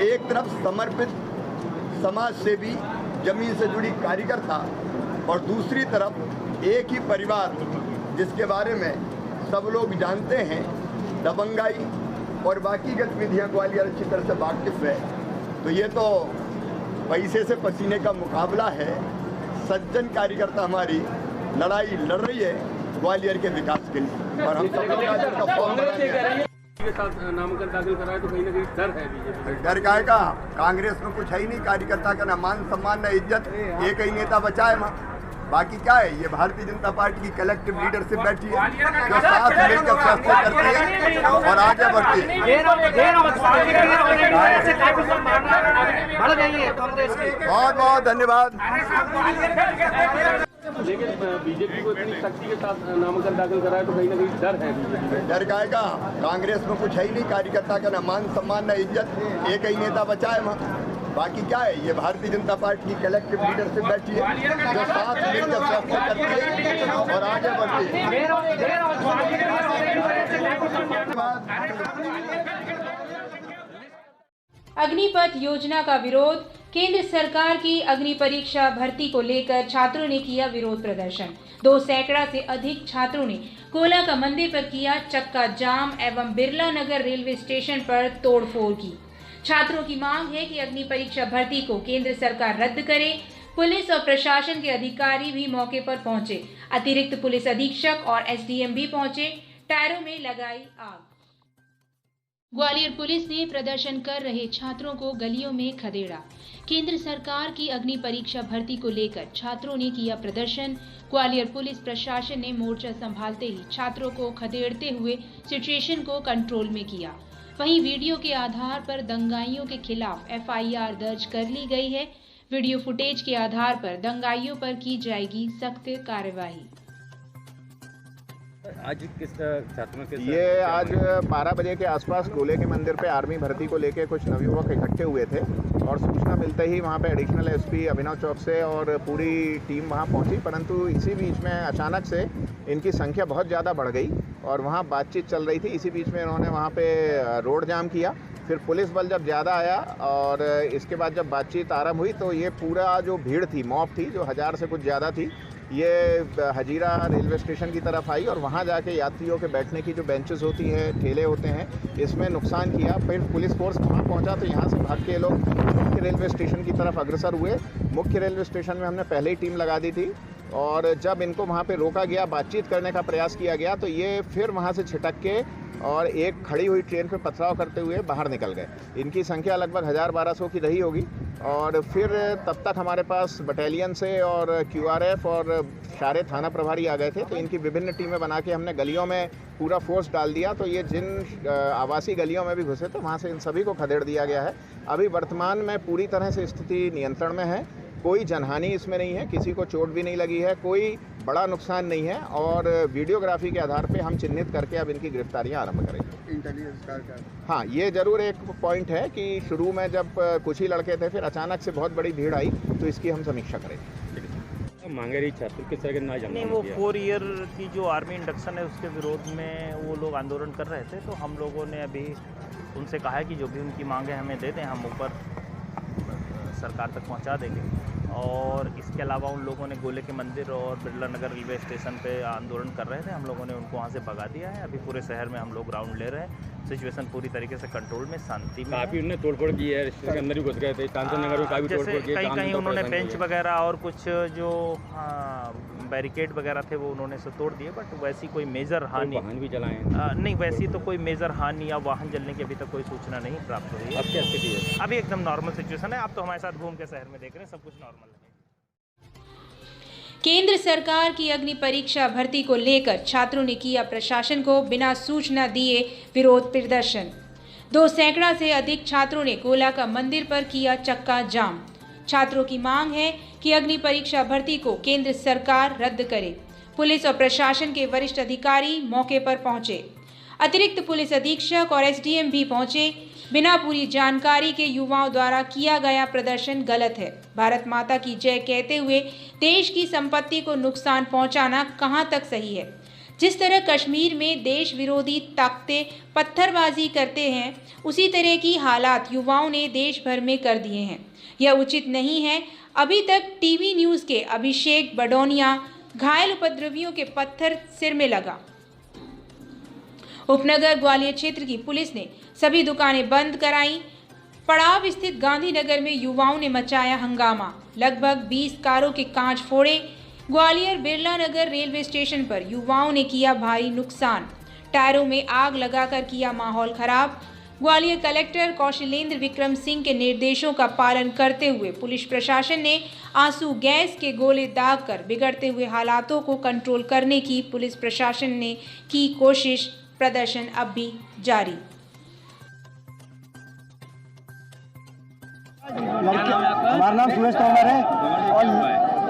एक तरफ समर्पित समाज सेवी, जमीन से जुड़ी कार्यकर्ता और दूसरी तरफ एक ही परिवार जिसके बारे में सब लोग जानते हैं, दबंगाई और बाकी गतिविधियां ग्वालियर अच्छी तरह से वाकिफ है। तो ये तो पैसे से पसीने का मुकाबला है। सज्जन कार्यकर्ता हमारी लड़ाई लड़ रही है ग्वालियर के विकास के लिए और हम सब लोग आज उनका फॉर्म नामांकन दाखिल कराए तो कहीं ना कहीं डर है बीजेपी। डर का है का? कांग्रेस में कुछ है ही नहीं। कार्यकर्ता का न मान सम्मान न इज्जत, एक ही नेता बचा है। बाकी क्या है? ये भारतीय जनता पार्टी की कलेक्टिव लीडरशिप बैठी है जो साथ मिलकर फैसले करती है और आगे बढ़ती है। बहुत बहुत धन्यवाद। लेकिन बीजेपी को इतनी शक्ति के साथ नामांकन दाखिल कराए तो कहीं ना कहीं डर है बीजेपी। डर का है का? कांग्रेस में कुछ है ही नहीं। कार्यकर्ता का न मान सम्मान न इज्जत, एक ही नेता बचा है। बाकी क्या है? ये भारतीय जनता पार्टी की कलेक्टिव लीडरशिप बैठी है जो साथ मिलकर फैसले करती है और आगे बढ़ती है। अग्निपथ योजना का विरोध, केंद्र सरकार की अग्नि परीक्षा भर्ती को लेकर छात्रों ने किया विरोध प्रदर्शन। 2 सैकड़ा से अधिक छात्रों ने कोला का मंदिर पर किया चक्का जाम एवं बिरला नगर रेलवे स्टेशन पर तोड़फोड़ की। छात्रों की मांग है कि अग्नि परीक्षा भर्ती को केंद्र सरकार रद्द करे। पुलिस और प्रशासन के अधिकारी भी मौके पर पहुंचे। अतिरिक्त पुलिस अधीक्षक और एसडीएम भी पहुंचे। टायरों में लगाई आग। ग्वालियर पुलिस ने प्रदर्शन कर रहे छात्रों को गलियों में खदेड़ा। केंद्र सरकार की अग्नि परीक्षा भर्ती को लेकर छात्रों ने किया प्रदर्शन। ग्वालियर पुलिस प्रशासन ने मोर्चा संभालते ही छात्रों को खदेड़ते हुए सिचुएशन को कंट्रोल में किया। वहीं वीडियो के आधार पर दंगाइयों के खिलाफ एफआईआर दर्ज कर ली गई है। वीडियो फुटेज के आधार पर दंगाइयों पर की जाएगी सख्त कार्रवाई। आज किस छात्रों के ये आज 12 बजे के आसपास गोले के मंदिर पे आर्मी भर्ती को लेके कुछ नवयुवक इकट्ठे हुए थे और सूचना मिलते ही वहाँ पे एडिशनल एसपी अभिनव चौक से और पूरी टीम वहाँ पहुँची, परंतु इसी बीच में अचानक से इनकी संख्या बहुत ज़्यादा बढ़ गई और वहाँ बातचीत चल रही थी। इसी बीच में इन्होंने वहाँ पे रोड जाम किया। फिर पुलिस बल जब ज़्यादा आया और इसके बाद जब बातचीत आरंभ हुई तो ये पूरा जो भीड़ थी, मॉब थी जो 1000 से कुछ ज़्यादा थी, ये हजीरा रेलवे स्टेशन की तरफ आई और वहाँ जाके यात्रियों के बैठने की जो बेंचेस होती हैं, ठेले होते हैं, इसमें नुकसान किया। फिर पुलिस फोर्स वहाँ पहुँचा तो यहाँ से भाग के लोग मुख्य रेलवे स्टेशन की तरफ अग्रसर हुए। मुख्य रेलवे स्टेशन में हमने पहले ही टीम लगा दी थी और जब इनको वहाँ पे रोका गया, बातचीत करने का प्रयास किया गया तो ये फिर वहाँ से छिटक के और एक खड़ी हुई ट्रेन पे पथराव करते हुए बाहर निकल गए। इनकी संख्या लगभग 1000-1200 की रही होगी और फिर तब तक हमारे पास बटालियन से और क्यूआरएफ और सारे थाना प्रभारी आ गए थे, तो इनकी विभिन्न टीमें बना के हमने गलियों में पूरा फोर्स डाल दिया। तो ये जिन आवासीय गलियों में भी घुसे थे वहाँ से इन सभी को खदेड़ दिया गया है। अभी वर्तमान में पूरी तरह से स्थिति नियंत्रण में है। कोई जनहानि इसमें नहीं है, किसी को चोट भी नहीं लगी है, कोई बड़ा नुकसान नहीं है और वीडियोग्राफी के आधार पे हम चिन्हित करके अब इनकी गिरफ्तारियां आरंभ करेंगे। इंटेलिजेंस का हाँ, ये ज़रूर एक पॉइंट है कि शुरू में जब कुछ ही लड़के थे, फिर अचानक से बहुत बड़ी भीड़ आई तो इसकी हम समीक्षा करेंगे। मांगे रही छात्र किस तरह के ना नहीं, वो 4 ईयर की जो आर्मी इंडक्शन है उसके विरोध में वो लोग आंदोलन कर रहे थे, तो हम लोगों ने अभी उनसे कहा है कि जो भी उनकी मांगे हमें दे दें, हम ऊपर सरकार तक पहुंचा देंगे। और इसके अलावा उन लोगों ने गोले के मंदिर और बिरला नगर रेलवे स्टेशन पे आंदोलन कर रहे थे, हम लोगों ने उनको वहाँ से भगा दिया है। अभी पूरे शहर में हम लोग राउंड ले रहे हैं। सिचुएशन पूरी तरीके से कंट्रोल में, शांति में। काफ़ी उन्होंने तोड़फोड़ की है, स्टेशन के अंदर भी घुस गए थे, कांचन नगर में काफ़ी तोड़फोड़ की है। कहीं उन्होंने बेंच वगैरह और कुछ जो बैरिकेड वगैरह थे वो उन्होंने से तोड़ दिए, बट वैसी कोई मेजर हानि वाहन भी जलाए नहीं, वैसी तो कोई मेजर हानि या वाहन जलने की अभी तक कोई सूचना नहीं प्राप्त हुई है। अब क्या स्थिति है? अभी एकदम नॉर्मल सिचुएशन है। आप तो हमारे साथ घूम के शहर में देख रहे हैं, सब कुछ नॉर्मल है। केंद्र सरकार की अग्नि परीक्षा भर्ती को लेकर छात्रों ने किया प्रशासन को बिना सूचना दिए विरोध प्रदर्शन। 2 सैकड़ा से अधिक छात्रों ने कोला का मंदिर पर किया चक्का जाम। छात्रों की मांग है कि अग्नि परीक्षा भर्ती को केंद्र सरकार रद्द करे। पुलिस और प्रशासन के वरिष्ठ अधिकारी मौके पर पहुंचे। अतिरिक्त पुलिस अधीक्षक और एसडीएम भी पहुंचे। बिना पूरी जानकारी के युवाओं द्वारा किया गया प्रदर्शन गलत है। भारत माता की जय कहते हुए देश की संपत्ति को नुकसान पहुंचाना कहां तक सही है? जिस तरह कश्मीर में देश विरोधी ताकतें पत्थरबाजी करते हैं, उसी तरह की हालात युवाओं ने देश भर में कर दिए हैं। यह उचित नहीं है। अभी तक टीवी न्यूज़ के अभिषेक बडोनिया घायल उपद्रवियों के पत्थर सिर में लगा। उपनगर ग्वालियर क्षेत्र की पुलिस ने सभी दुकानें बंद कराई। पड़ाव स्थित गांधीनगर में युवाओं ने मचाया हंगामा। लगभग 20 कारों के कांच फोड़े। ग्वालियर बिरला नगर रेलवे स्टेशन पर युवाओं ने किया भारी नुकसान। टायरों में आग लगाकर किया माहौल खराब। ग्वालियर कलेक्टर कौशलेंद्र विक्रम सिंह के निर्देशों का पालन करते हुए पुलिस प्रशासन ने आंसू गैस के गोले दागकर बिगड़ते हुए हालातों को कंट्रोल करने की पुलिस प्रशासन ने की कोशिश। प्रदर्शन अब भी जारी। हमारा नाम सुरेश तोमर है और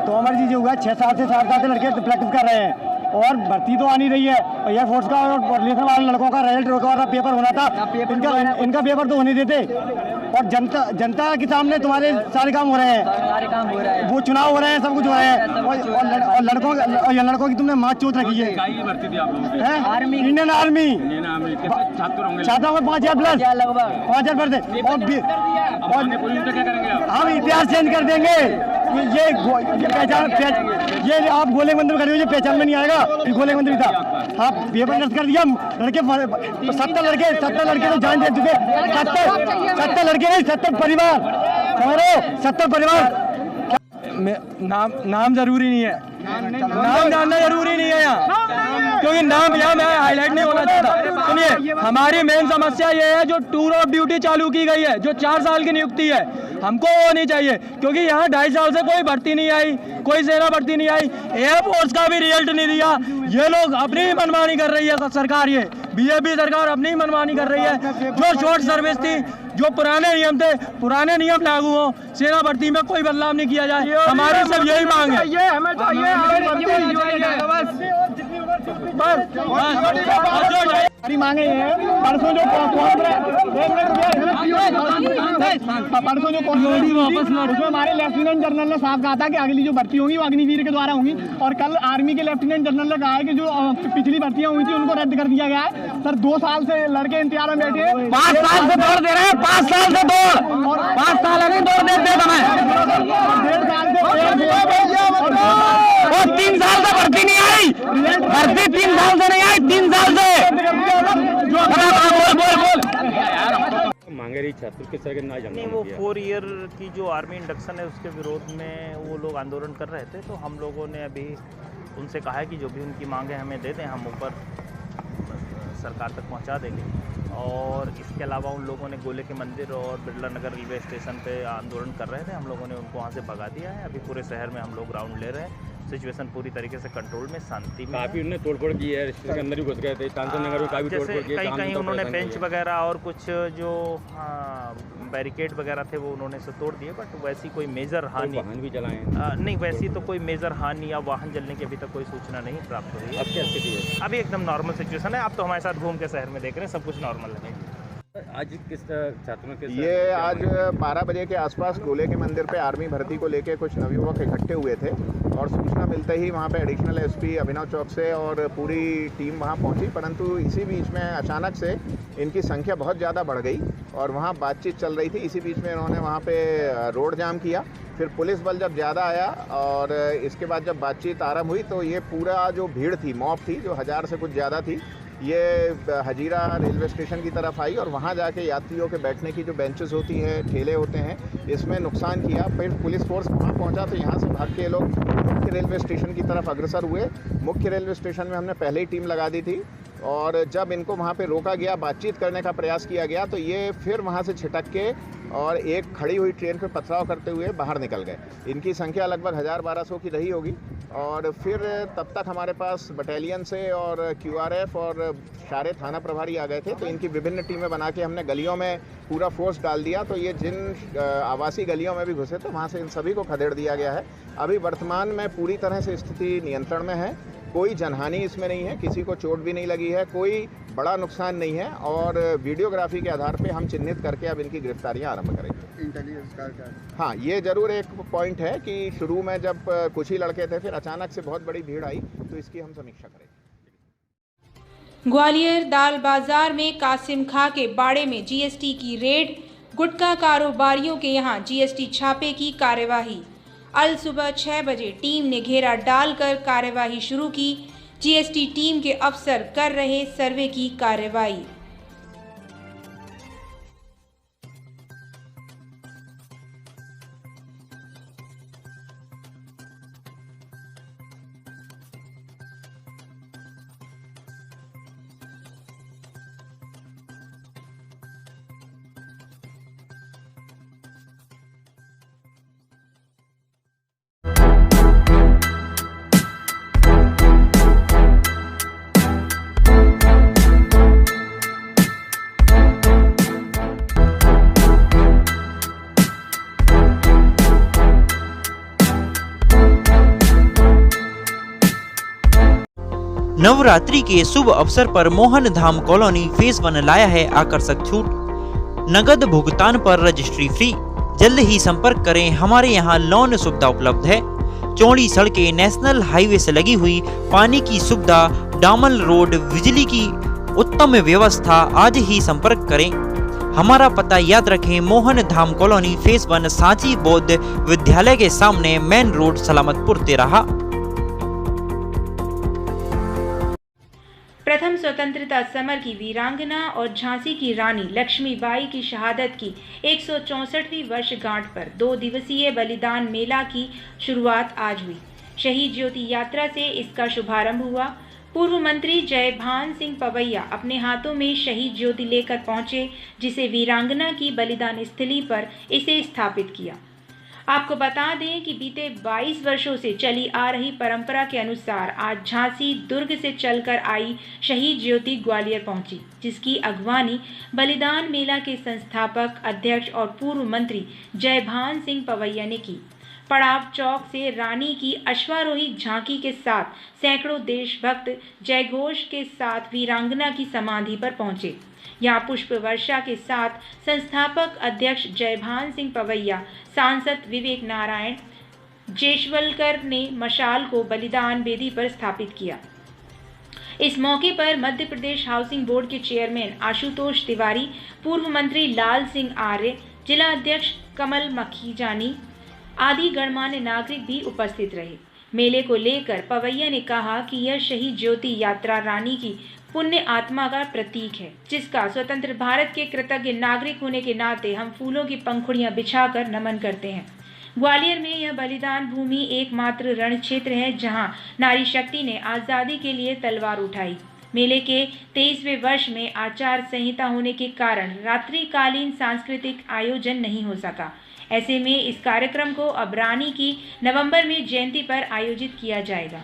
तोमर जी जो हुआ 6 साल से 7 साल से लड़के प्रैक्टिस कर रहे हैं और भर्ती तो आनी रही है। और एयरफोर्स का और रिलेशन वाले लड़कों का रिजल्ट पेपर होना था, इनका पेपर तो होने देते। और जनता के सामने तुम्हारे सारे काम हो रहे हैं, वो चुनाव हो रहे हैं, सब कुछ हो रहे हैं। और लड़कों की तुमने माँ चोट रखी है। इंडियन आर्मी छात्रों को 5,000 प्लस 5,000 भरते और हम इतिहास चेंज कर देंगे। ये आप गोले मंदिर कर रहे हो, ये पहचान में नहीं आएगा कि गोले मंदिर था। आप पेपर दर्ज कर दिया, लड़के 70 लड़के तो जान दे चुके। 70 लड़के नहीं, 70 परिवार, समझ रहे हो? 70 परिवार। नाम जरूरी नहीं है, नाम जानना जरूरी नहीं है यहाँ, क्योंकि नाम यहाँ मैं हाईलाइट नहीं होना चाहता। सुनिए, हमारी मेन समस्या ये है जो टूर ऑफ ड्यूटी चालू की गई है, जो 4 साल की नियुक्ति है, हमको वो नहीं चाहिए, क्योंकि यहाँ 2.5 साल से कोई भर्ती नहीं आई, कोई सेना भर्ती नहीं आई, एयरफोर्स का भी रिजल्ट नहीं दिया। ये लोग अपनी ही मनमानी कर रही है सरकार, ये बीजेपी सरकार अपनी ही मनमानी कर रही है। जो शॉर्ट सर्विस थी, जो पुराने नियम थे, पुराने नियम लागू हो, सेना भर्ती में कोई बदलाव नहीं किया जाए, हमारी सब यही मांग है। हमारी मांगे हैं। परसों जो उसमें हमारे लेफ्टिनेंट जनरल ने साफ कहा था कि अगली जो भर्ती होगी वो अग्निवीर के द्वारा होंगी, और कल आर्मी के लेफ्टिनेंट जनरल ने कहा है कि जो पिछली भर्तियां हुई थी उनको रद्द कर दिया गया है। सर 2 साल से लड़के इंतजार में बैठे हैं, 5 साल से दौड़ दे रहे हैं, 5 साल से दौड़, और 5 साल अभी दौड़ देते समय 1.5 साल से और 3 साल से भर्ती नहीं आई, भर्ती 3 साल से नहीं आई, 3 साल से मांगे रही छात्र किस तरह के ना नहीं, वो 4 ईयर की जो आर्मी इंडक्शन है उसके विरोध में वो लोग आंदोलन कर रहे थे, तो हम लोगों ने अभी उनसे कहा है कि जो भी उनकी मांगे हमें दे दें, हम ऊपर सरकार तक पहुंचा देंगे। और इसके अलावा उन लोगों ने गोले के मंदिर और बिरला नगर रेलवे स्टेशन पे आंदोलन कर रहे थे, हम लोगों ने उनको वहाँ से भगा दिया है। अभी पूरे शहर में हम लोग राउंड ले रहे हैं, सिचुएशन पूरी तरीके से कंट्रोल में, शांति में। काफी उन्होंने तोड़फोड़ की है, के अंदर ही घुस गए थे, चांसन नगर में काफी तोड़फोड़ की है। कहीं उन्होंने बेंच वगैरह और कुछ जो बैरिकेड वगैरह थे वो उन्होंने से तोड़ दिए, बट वैसी कोई मेजर हानि, वाहन भी चलाए नहीं, वैसी तो कोई मेजर हानि या वाहन जलने की अभी तक कोई सूचना नहीं प्राप्त हुई है। अब क्या स्थिति है? अभी एकदम नॉर्मल सिचुएशन है। आप तो हमारे साथ घूम के शहर में देख रहे हैं, सब कुछ नॉर्मल है। आज किस छात्रों के ये आज 12 बजे के आसपास गोले के मंदिर पे आर्मी भर्ती को लेके कुछ नवयुवक इकट्ठे हुए थे, और सूचना मिलते ही वहाँ पे एडिशनल एसपी अभिनव चौक से और पूरी टीम वहाँ पहुँची, परंतु इसी बीच में अचानक से इनकी संख्या बहुत ज़्यादा बढ़ गई और वहाँ बातचीत चल रही थी। इसी बीच में इन्होंने वहाँ पे रोड जाम किया। फिर पुलिस बल जब ज़्यादा आया और इसके बाद जब बातचीत आरंभ हुई तो ये पूरा जो भीड़ थी, मॉब थी, जो 1000 से कुछ ज़्यादा थी, ये हजीरा रेलवे स्टेशन की तरफ आई और वहाँ जाके यात्रियों के बैठने की जो बेंचेस होती हैं, ठेले होते हैं, इसमें नुकसान किया। फिर पुलिस फोर्स वहाँ पहुँचा तो यहाँ से भाग के लोग मुख्य रेलवे स्टेशन की तरफ अग्रसर हुए। मुख्य रेलवे स्टेशन में हमने पहले ही टीम लगा दी थी, और जब इनको वहाँ पे रोका गया, बातचीत करने का प्रयास किया गया, तो ये फिर वहाँ से छिटक के और एक खड़ी हुई ट्रेन पर पथराव करते हुए बाहर निकल गए। इनकी संख्या लगभग 1000-1200 की रही होगी। और फिर तब तक हमारे पास बटालियन से और QRF और सारे थाना प्रभारी आ गए थे, तो इनकी विभिन्न टीमें बना के हमने गलियों में पूरा फोर्स डाल दिया। तो ये जिन आवासीय गलियों में भी घुसे थे वहाँ से इन सभी को खदेड़ दिया गया है। अभी वर्तमान में पूरी तरह से स्थिति नियंत्रण में है, कोई जनहानि इसमें नहीं है, किसी को चोट भी नहीं लगी है, कोई बड़ा नुकसान नहीं है, और वीडियोग्राफी के आधार पे हम चिन्हित करके अब इनकी गिरफ्तारियां आरंभ करेंगे। इंटेलिजेंस का हाँ, ये जरूर एक पॉइंट है कि शुरू में जब कुछ ही लड़के थे, फिर अचानक से बहुत बड़ी भीड़ आई, तो इसकी हम समीक्षा करेंगे। ग्वालियर दाल बाजार में कासिम खां के बाड़े में GST की रेड, गुटखा कारोबारियों के यहां GST छापे की कार्यवाही। अल सुबह 6 बजे टीम ने घेरा डालकर कार्यवाही शुरू की। GST टीम के अफसर कर रहे सर्वे की कार्यवाही। नवरात्रि के शुभ अवसर पर मोहन धाम कॉलोनी फेज 1 लाया है आकर्षक छूट। नगद भुगतान पर रजिस्ट्री फ्री। जल्द ही संपर्क करें, हमारे यहाँ लोन सुविधा उपलब्ध है। चौड़ी सड़कें, नेशनल हाईवे से लगी हुई, पानी की सुविधा, डामर रोड, बिजली की उत्तम व्यवस्था। आज ही संपर्क करें। हमारा पता याद रखें, मोहन धाम कॉलोनी, फेज 1, सांची बौद्ध विद्यालय के सामने, मेन रोड, सलामतपुर, तेराहा। प्रथम स्वतंत्रता समर की वीरांगना और झांसी की रानी लक्ष्मीबाई की शहादत की 164वीं वर्षगांठ पर 2 दिवसीय बलिदान मेला की शुरुआत आज हुई। शहीद ज्योति यात्रा से इसका शुभारंभ हुआ। पूर्व मंत्री जयभान सिंह पवैया अपने हाथों में शहीद ज्योति लेकर पहुंचे, जिसे वीरांगना की बलिदान स्थली पर इसे स्थापित किया। आपको बता दें कि बीते 22 वर्षों से चली आ रही परंपरा के अनुसार आज झांसी दुर्ग से चलकर आई शहीद ज्योति ग्वालियर पहुंची, जिसकी अगवानी बलिदान मेला के संस्थापक, अध्यक्ष और पूर्व मंत्री जयभान सिंह पवैया ने की। पड़ाव चौक से रानी की अश्वारोही झांकी के साथ सैकड़ों देशभक्त जयघोष के साथ वीरांगना की समाधि पर पहुंचे। यहाँ पुष्प वर्षा के साथ संस्थापक अध्यक्ष जयभान सिंह पवैया, सांसद विवेक नारायण जेशवलकर ने मशाल को बलिदान वेदी पर स्थापित किया। इस मौके पर मध्य प्रदेश हाउसिंग बोर्ड के चेयरमैन आशुतोष तिवारी, पूर्व मंत्री लाल सिंह आर्य, जिला अध्यक्ष कमल मखीजानी आदि गणमान्य नागरिक भी उपस्थित रहे। मेले को लेकर पवैया ने कहा कि यह शहीद ज्योति यात्रा रानी की पुण्य आत्मा का प्रतीक है, जिसका स्वतंत्र भारत के कृतज्ञ नागरिक होने के नाते हम फूलों की पंखुड़ियां बिछाकर नमन करते हैं। ग्वालियर में यह बलिदान भूमि एकमात्र रण क्षेत्र है जहां नारी शक्ति ने आज़ादी के लिए तलवार उठाई। मेले के 23वें वर्ष में आचार संहिता होने के कारण रात्रिकालीन सांस्कृतिक आयोजन नहीं हो सका। ऐसे में इस कार्यक्रम को अब रानी की नवंबर में जयंती पर आयोजित किया जाएगा।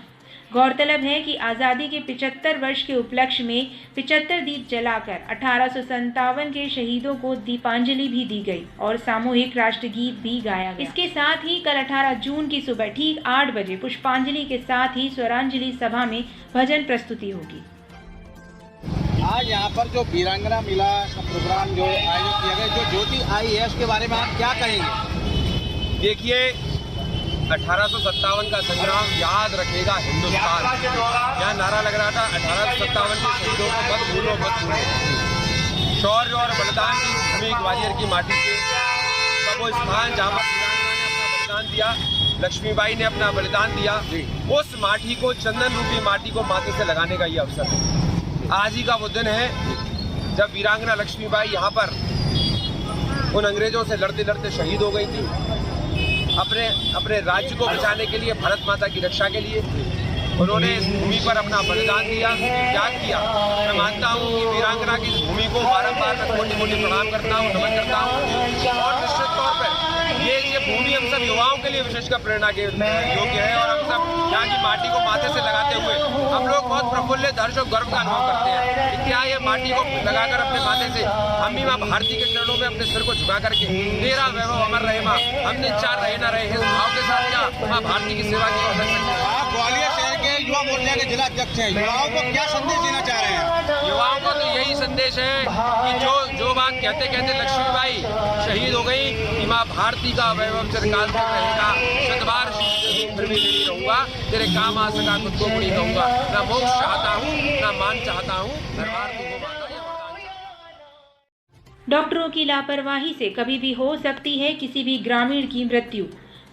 गौरतलब है कि आज़ादी के 75 वर्ष के उपलक्ष्य में 75 दीप जलाकर 1857 के शहीदों को दीपांजलि भी दी गई और सामूहिक राष्ट्रगीत भी गाया गया। इसके साथ ही कल 18 जून की सुबह ठीक 8 बजे पुष्पांजलि के साथ ही स्वरांजलि सभा में भजन प्रस्तुति होगी। आज यहाँ पर जो वीरांगना मेला का प्रोग्राम जो आयोजित किया गया, जो ज्योति आई है, उसके बारे में आप क्या कहेंगे? देखिए, 1857 का संग्राम याद रखेगा हिंदुस्तान। यहाँ नारा लग रहा था 1857 के शहीदों को मत भूलो मत भूलो। शौर्य और बलिदान की भूमि ग्वालियर की माटी से का वो स्थान जहाँ पर वीरांगना ने अपना बलिदान दिया, लक्ष्मीबाई ने अपना बलिदान दिया, उस माटी को, चंदन रूपी माटी को माथे से लगाने का ये अवसर है। आज ही का वो दिन है जब वीरांगना लक्ष्मीबाई यहाँ पर उन अंग्रेजों से लड़ते लड़ते शहीद हो गई थी। अपने राज्य को बचाने के लिए, भारत माता की रक्षा के लिए उन्होंने इस भूमि पर अपना बलिदान दिया, त्याग किया। मैं मानता हूँ कि वीरांगना की इस भूमि को बारंबार मैं कोटि-कोटि प्रणाम करता हूँ, नमन करता हूँ। और निश्चित तौर पर ये भूमि हम सब युवाओं के लिए विशेषकर प्रेरणा के योग्य है। और हम सब यहाँ की माटी को माथे से लगाते हुए हम लोग बहुत प्रफुल्लित, हर्ष और गर्व का अनुभव करते हैं। क्या ये माटी को लगाकर अपने माथे से हम भी माँ भारती के चरणों में अपने सिर को झुका करके तेरा वैभव अमर रहे माँ, हम निचार रहे ना रहे, इस भाव के साथ क्या माँ भारती की सेवा की कर सकते हैं। आप ग्वालियर शहर के युवा मोर्चा के जिला अध्यक्ष हैं, युवाओं को क्या संदेश देना चाह रहे हैं? युवाओं को तो यही संदेश है कि जो बात कहते कहते लक्ष्मीबाई शहीद हो गई कि माँ भारती का वैभव चिरकाल तक रहेगा। शतबार फिर भी नहीं रहूंगा, तेरे काम आ सका खुद को बुरी कहूंगा। ना मोक्ष चाहता हूँ, ना मान चाहता हूँ, दरबार तू हो माता। डॉक्टरों की लापरवाही से कभी भी हो सकती है किसी भी ग्रामीण की मृत्यु।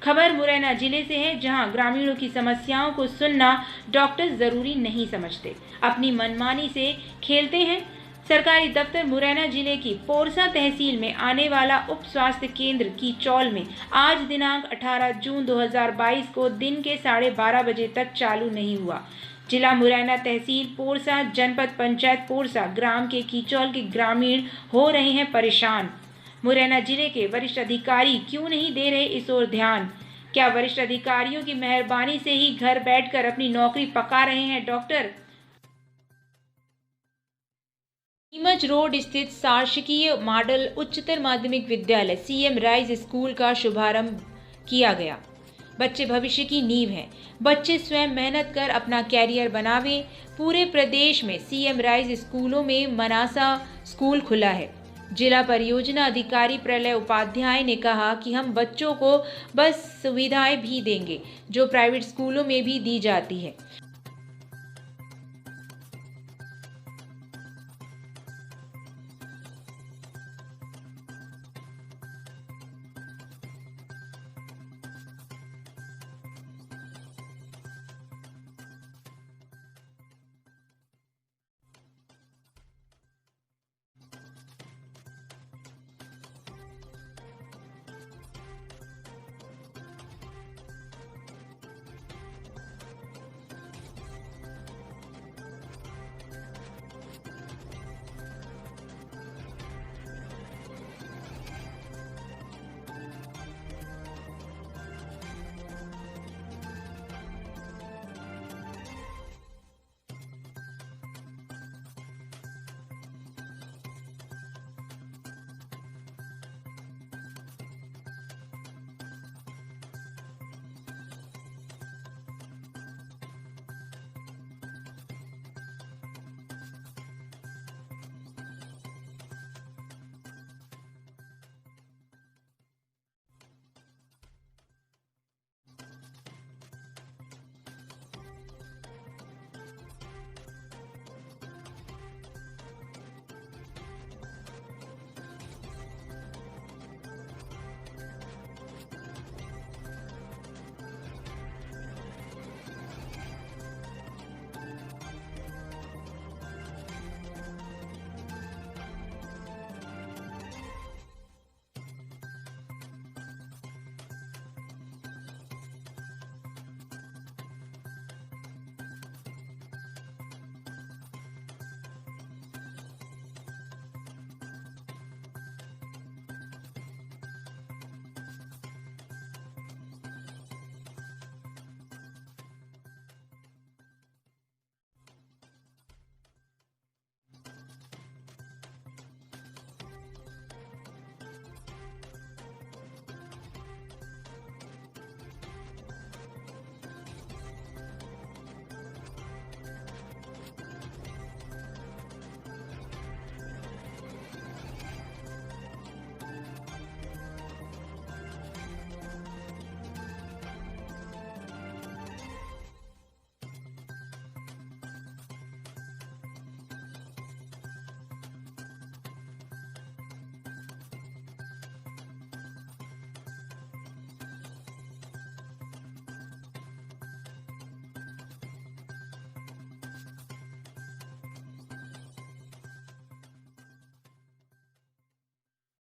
खबर मुरैना जिले से है, जहां ग्रामीणों की समस्याओं को सुनना डॉक्टर जरूरी नहीं समझते, अपनी मनमानी से खेलते हैं। सरकारी दफ्तर मुरैना जिले की पोरसा तहसील में आने वाला उप स्वास्थ्य केंद्र की चौल में आज दिनांक 18 जून 2022 को दिन के 12:30 बजे तक चालू नहीं हुआ। जिला मुरैना तहसील पोरसा, जनपद पंचायत पोरसा ग्राम के कीचौल के ग्रामीण हो रहे हैं परेशान। मुरैना जिले के वरिष्ठ अधिकारी क्यों नहीं दे रहे इस ओर ध्यान? क्या वरिष्ठ अधिकारियों की मेहरबानी से ही घर बैठकर अपनी नौकरी पका रहे हैं डॉक्टर? नीमच रोड स्थित शासकीय मॉडल उच्चतर माध्यमिक विद्यालय सीएम राइज स्कूल का शुभारंभ किया गया। बच्चे भविष्य की नींव हैं। बच्चे स्वयं मेहनत कर अपना कैरियर बनावें। पूरे प्रदेश में सीएम राइज स्कूलों में मनासा स्कूल खुला है, जिला परियोजना अधिकारी प्रलय उपाध्याय ने कहा कि हम बच्चों को बस सुविधाएं भी देंगे जो प्राइवेट स्कूलों में भी दी जाती है।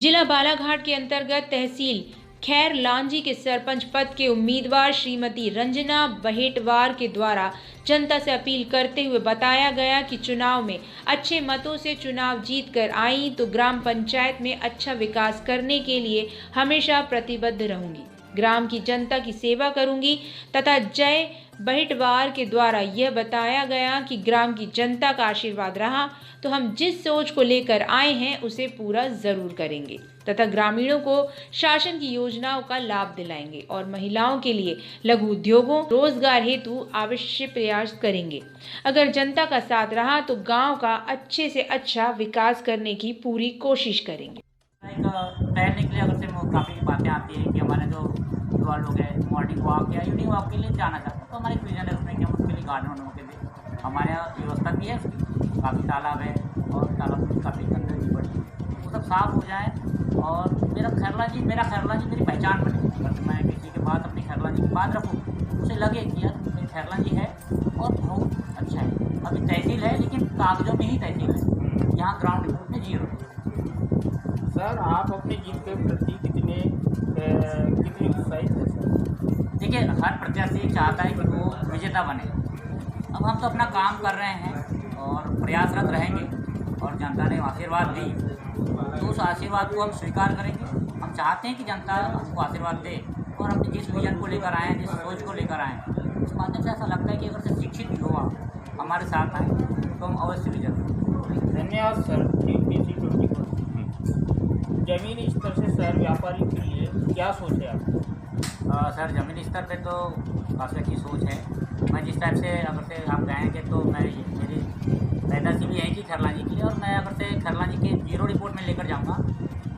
जिला बालाघाट के अंतर्गत तहसील खैर लांजी के सरपंच पद के उम्मीदवार श्रीमती रंजना बहेटवार के द्वारा जनता से अपील करते हुए बताया गया कि चुनाव में अच्छे मतों से चुनाव जीतकर आई तो ग्राम पंचायत में अच्छा विकास करने के लिए हमेशा प्रतिबद्ध रहूंगी, ग्राम की जनता की सेवा करूंगी तथा जय बहेटवार के द्वारा यह बताया गया कि ग्राम की जनता का आशीर्वाद रहा तो हम जिस सोच को लेकर आए हैं उसे पूरा जरूर करेंगे तथा ग्रामीणों को शासन की योजनाओं का लाभ दिलाएंगे और महिलाओं के लिए लघु उद्योगों रोजगार हेतु आवश्यक प्रयास करेंगे। अगर जनता का साथ रहा तो गांव का अच्छे से अच्छा विकास करने की पूरी कोशिश करेंगे। टहलने के लिए अगर से काफ़ी बातें आती है कि हमारे जो युवा लोग हैं मॉर्निंग वॉक या इवनिंग वॉक के लिए जाना चाहते हैं तो हमारे विजन है उसमें कि हम उसके लिए गार्डन बनवा के दें। हमारे यहाँ व्यवस्था भी है, काफ़ी तालाब है और तालाब में काफ़ी गंदगी पड़ी वो सब साफ हो जाए और मेरा खैरला जी मेरी पहचान बने। अगर मैं किसी के बाद अपनी खैरला जी की बात रखूँ उसे लगे कि यार मेरी खैरला जी है और बहुत अच्छा है। अभी तहसील है लेकिन कागजों में ही तहसील है, यहाँ ग्राउंड रिपोर्ट में 0। सर आप अपनी जीत के प्रति कितने उत्साहित हैं सर? देखिए हर प्रत्याशी चाहता है कि वो विजेता बने। अब हम तो अपना काम कर रहे हैं और प्रयासरत रहेंगे और जनता ने आशीर्वाद दी तो उस आशीर्वाद को हम स्वीकार करेंगे। हम चाहते हैं कि जनता हमको आशीर्वाद दे और अपने जिस विजन को लेकर आए हैं, जिस सोच को लेकर आए हैं, उस माध्यम से ऐसा लगता है कि अगर से शिक्षित युवा हमारे साथ आए तो हम अवश्य विजय करें। धन्यवाद सर। जमीनी स्तर से शहर व्यापारी के लिए क्या सोच है आप? सर ज़मीनी स्तर पे तो काफ़ी अच्छी सोच है। मैं जिस टाइप से अगर से आप कहेंगे तो मैं मेरी पैदाशी भी यहीं की खैरलांजी की है। और मैं अगर से खैरलांजी के ब्यूरो रिपोर्ट में लेकर जाऊँगा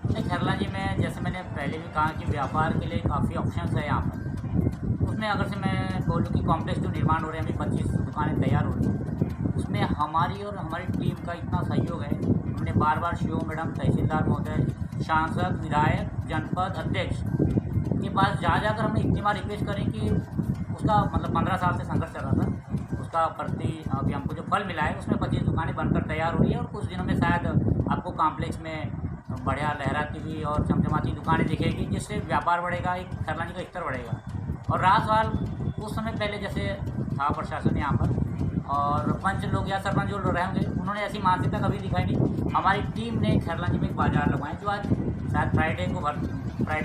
तो खैरलांजी में जैसे मैंने पहले भी कहा कि व्यापार के लिए काफ़ी ऑप्शंस है यहाँ पर। उसमें अगर से मैं बोलूँ कि कॉम्प्लेक्स जो निर्माण हो रहे हैं, अभी 25 दुकानें तैयार हो रही हैं, उसमें हमारी और हमारी टीम का इतना सहयोग है। हमने बार बार सीओ मैडम, तहसीलदार महोदय, सांसद, विधायक, जनपद अध्यक्ष के पास जाकर हमने इतनी बार रिक्वेस्ट करी कि उसका मतलब 15 साल से संघर्ष चल रहा था, उसका प्रति अभी हमको जो फल मिला है उसमें 25 दुकानें बनकर तैयार हो रही है। और कुछ दिनों में शायद आपको कॉम्प्लेक्स में बढ़िया लहराती हुई और चमचमाती दुकानें दिखेगी, जिससे व्यापार बढ़ेगा, एक खैरलांजी का स्तर बढ़ेगा। और रहा सवाल कुछ समय पहले जैसे था प्रशासन यहाँ पर और पंच लोग या सरपंच जो रहे होंगे, उन्होंने ऐसी मानसिकता कभी दिखाई नहीं। हमारी टीम ने खैरलांजी में एक बाजार लगवाए जो आज शायद फ्राइडे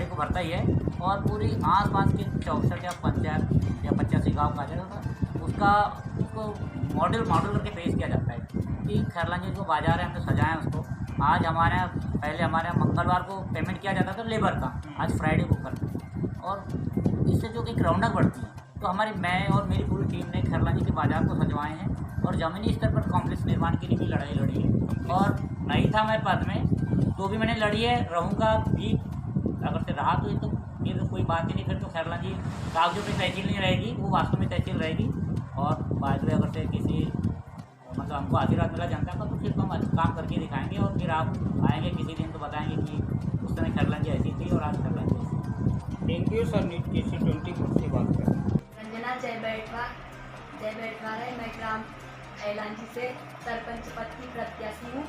को भरता ही है। और पूरी आस-पास के 64 या पंचायत या 85 गाँव का जाएगा, उसको मॉडल करके पेश किया जाता है कि खैरलांजी जो बाजार है हमने सजाया उसको। आज पहले हमारे यहाँ मंगलवार को पेमेंट किया जाता था लेबर का, आज फ्राइडे को करते हैं। और इससे जो एक रौनक बढ़ती है, तो मैं और मेरी पूरी टीम ने खैरलांजी के बाजार को सजवाए हैं और ज़मीनी स्तर पर कॉम्प्लेक्स निर्माण के लिए भी लड़ाई लड़ी है। और नहीं था मैं पद में तो भी मैंने लड़ी है, रहूँगा भी। अगर से रहा तो ये तो फिर कोई बात ही नहीं, फिर तो खैरलांजी कागजों पे तहसील नहीं रहेगी, वो वास्तव में तहसील रहेगी। और बाद में अगर से किसी मतलब हमको आशीर्वाद मिला जनता का तो फिर तो हम काम करके दिखाएंगे। और फिर आप आएंगे किसी दिन तो बताएंगे कि उस समय खैरलांजी ऐसी थी और आज खैरलांजी ऐसी। Thank you sir. NEET KC 24 से बात करें। रंजना जय बैठवार है। मैं ग्राम खैरलांजी से सरपंच पद की प्रत्याशी हूँ।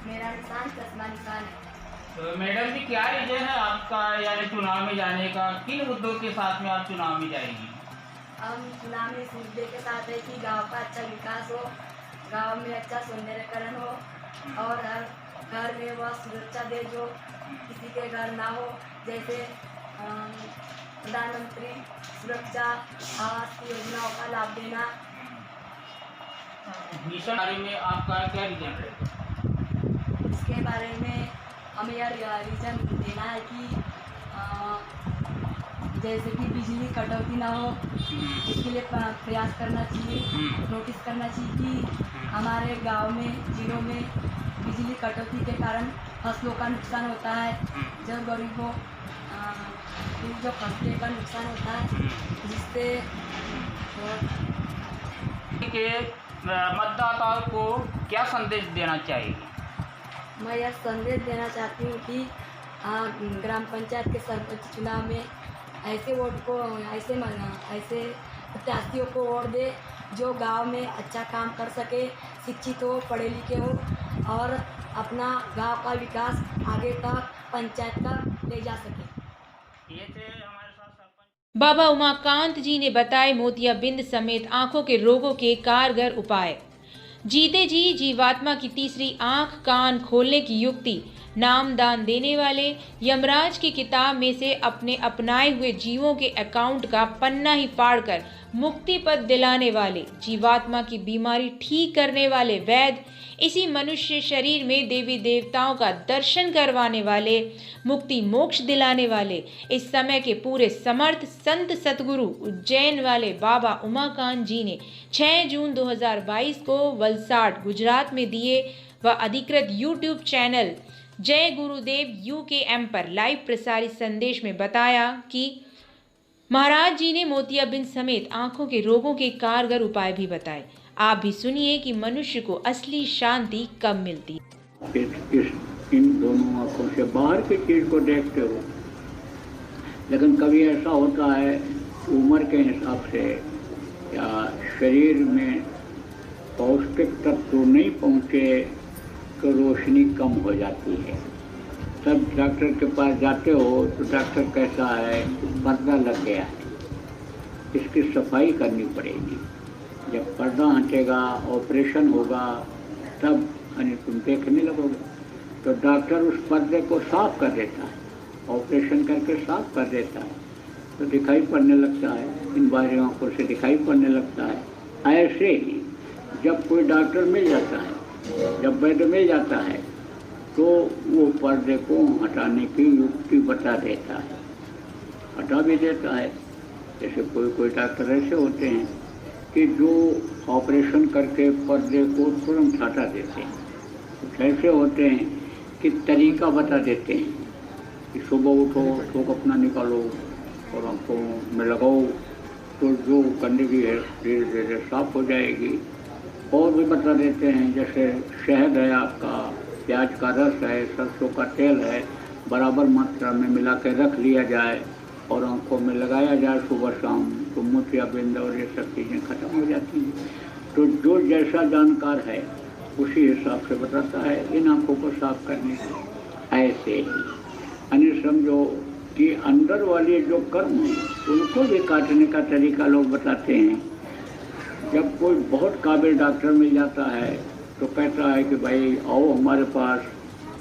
मेरा निशान चश्मा निशान है। तो मैडम जी क्या रीजन है आपका यानी चुनाव में जाने का? किन मुद्दों के साथ में आप चुनाव में जाएंगी? हम चुनाव में इस मुद्दे के साथ है कि गांव का अच्छा विकास हो, गांव में अच्छा सौंदर्यकरण हो और हर घर में वह सुरक्षा दे जो किसी के घर ना हो। जैसे प्रधानमंत्री सुरक्षा आवास की योजनाओं का लाभ देना। मिशन बारे में आपका क्या रीजन है? इसके बारे में हमें यह रीजन देना है कि जैसे कि बिजली कटौती ना हो, इसके लिए प्रयास करना चाहिए, नोटिस करना चाहिए कि हमारे गांव में जिलों में बिजली कटौती के कारण फसलों का नुकसान होता है। जब गरीबों जो फसलों का नुकसान होता है जिससे के मतदाताओं को क्या संदेश देना चाहिए? मैं यह संदेश देना चाहती हूँ कि ग्राम पंचायत के सरपंच चुनाव में ऐसे प्रत्याशियों को वोट दे जो गांव में अच्छा काम कर सके, शिक्षित हो, पढ़े लिखे हो और अपना गांव का विकास आगे तक पंचायत तक ले जा सके। बाबा उमाकांत जी ने बताए मोतियाबिंद समेत आंखों के रोगों के कारगर उपाय। जीते जी जीवात्मा की तीसरी आंख कान खोलने की युक्ति, नाम दान देने वाले यमराज की किताब में से अपने अपनाए हुए जीवों के अकाउंट का पन्ना ही फाड़कर मुक्ति पद दिलाने वाले, जीवात्मा की बीमारी ठीक करने वाले वैद्य, इसी मनुष्य शरीर में देवी देवताओं का दर्शन करवाने वाले, मुक्ति मोक्ष दिलाने वाले, इस समय के पूरे समर्थ संत सतगुरु उज्जैन वाले बाबा उमाकांत जी ने 6 जून 2022 को वलसाड गुजरात में दिए व अधिकृत YouTube चैनल जय गुरुदेव UKM पर लाइव प्रसारित संदेश में बताया कि महाराज जी ने मोतियाबिंद समेत आंखों के रोगों के कारगर उपाय भी बताए। आप भी सुनिए कि मनुष्य को असली शांति कब मिलती है। इन दोनों आंखों से बाहर की चीज को देखते हो, लेकिन कभी ऐसा होता है उम्र के हिसाब से या शरीर में पौष्टिक तत्व नहीं पहुँचे तो रोशनी कम हो जाती है। तब डॉक्टर के पास जाते हो तो डॉक्टर कैसा है, पर्दा लग गया है, इसकी सफाई करनी पड़ेगी। जब पर्दा हटेगा, ऑपरेशन होगा, तब तुम देखने लगोगे। तो डॉक्टर उस पर्दे को साफ कर देता है, ऑपरेशन करके साफ कर देता है, तो दिखाई पड़ने लगता है, इन बाहरी आंखों से दिखाई पड़ने लगता है। ऐसे ही जब कोई डॉक्टर मिल जाता है, जब वैद्य मिल जाता है, तो वो पर्दे को हटाने की युक्ति बता देता है, हटा भी देता है। जैसे कोई डॉक्टर ऐसे होते हैं कि जो ऑपरेशन करके पर्दे को तुरंत हटा देते हैं। कुछ ऐसे होते हैं कि तरीका बता देते हैं कि सुबह उठो, थोक अपना निकालो और आंखों में लगाओ तो जो गंदगी है धीरे धीरे साफ हो जाएगी। और भी बता देते हैं जैसे शहद है आपका, प्याज का रस है, सरसों का तेल है, बराबर मात्रा में मिला के रख लिया जाए और आंखों में लगाया जाए सुबह शाम, तो मोतियाबिंद और ये सब चीज़ें खत्म हो जाती हैं। तो जो जैसा जानकार है उसी हिसाब से बताता है इन आंखों को साफ करने के। ऐसे ही यानी समझो कि अंदर वाले जो कर्म हैं उनको भी काटने का तरीका लोग बताते हैं। जब कोई बहुत काबिल डॉक्टर मिल जाता है तो कहता है कि भाई आओ हमारे पास,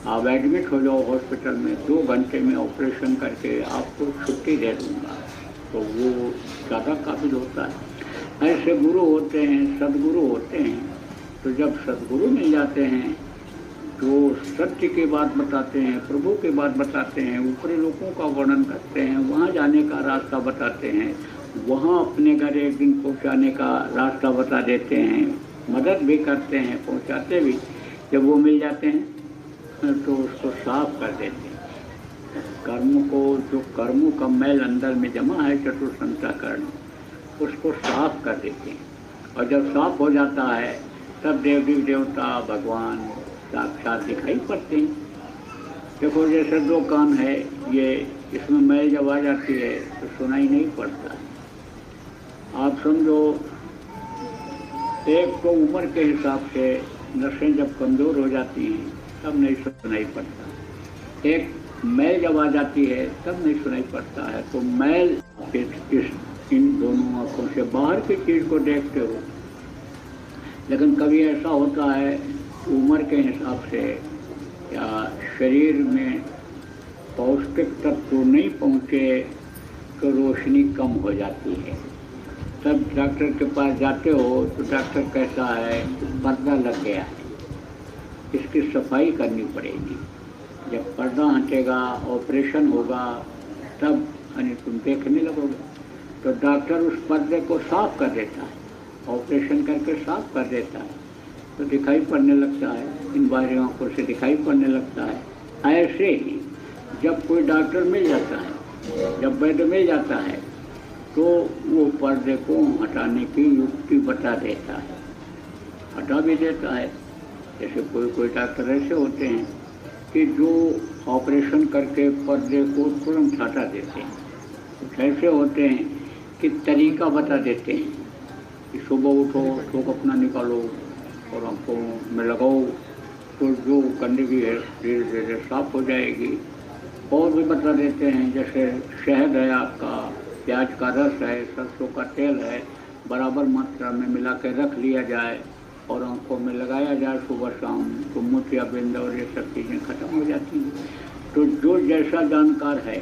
आप एडमिट हो जाओ हॉस्पिटल में, 2 घंटे में ऑपरेशन करके आपको छुट्टी दे दूँगा, तो वो ज़्यादा काबिल होता है। ऐसे गुरु होते हैं, सदगुरु होते हैं। तो जब सदगुरु मिल जाते हैं जो सत्य की बात बताते हैं, प्रभु की बात बताते हैं, ऊपरी लोगों का वर्णन करते हैं, वहाँ जाने का रास्ता बताते हैं, वहाँ अपने घर एक दिन पहुँचाने का रास्ता बता देते हैं, मदद भी करते हैं, पहुँचाते भी। जब वो मिल जाते हैं तो उसको साफ कर देते हैं। कर्म को, जो कर्मों का मैल अंदर में जमा है चतुर्संताकरण, उसको साफ कर देते हैं। और जब साफ हो जाता है तब देवी देवता भगवान साक्षात दिखाई पड़ते हैं। देखो जैसे 2 कान है, ये इसमें मैल जब आ जाती है तो सुनाई नहीं पड़ता है। आप समझो एक तो उम्र के हिसाब से नसें जब कमज़ोर हो जाती हैं तब नहीं सुनाई पड़ता, एक मैल जब आ जाती है तब नहीं सुनाई पड़ता है। तो मैल इन दोनों आँखों से बाहर की चीज़ को देखते हो, लेकिन कभी ऐसा होता है उम्र के हिसाब से या शरीर में पौष्टिक तत्व नहीं पहुँचे तो रोशनी कम हो जाती है। तब डॉक्टर के पास जाते हो तो डॉक्टर कहता है पर्दा लग गया है, इसकी सफाई करनी पड़ेगी। जब पर्दा हटेगा, ऑपरेशन होगा, तब यानी तुम देखने लगोगे। तो डॉक्टर उस पर्दे को साफ कर देता है, ऑपरेशन करके साफ कर देता है, तो दिखाई पड़ने लगता है, इन बाहरी आंखों से दिखाई पड़ने लगता है। ऐसे ही जब कोई डॉक्टर मिल जाता है, जब वैद्य मिल जाता है, तो वो पर्दे को हटाने की युक्ति बता देता है, हटा भी देता है। जैसे कोई डॉक्टर ऐसे होते हैं कि जो ऑपरेशन करके पर्दे को तुरंत हटा देते हैं। कुछ ऐसे होते हैं कि तरीका बता देते हैं कि सुबह उठो, थोक अपना निकालो और आंखों में लगाओ तो जो गंदगी है धीरे धीरे साफ हो जाएगी। और भी बता देते हैं जैसे शहद है आपका, प्याज का रस है, सरसों का तेल है, बराबर मात्रा में मिला के रख लिया जाए और आंखों में लगाया जाए सुबह शाम, तो मोतियाबिंद और ये सब चीज़ें खत्म हो जाती हैं। तो जो जैसा जानकार है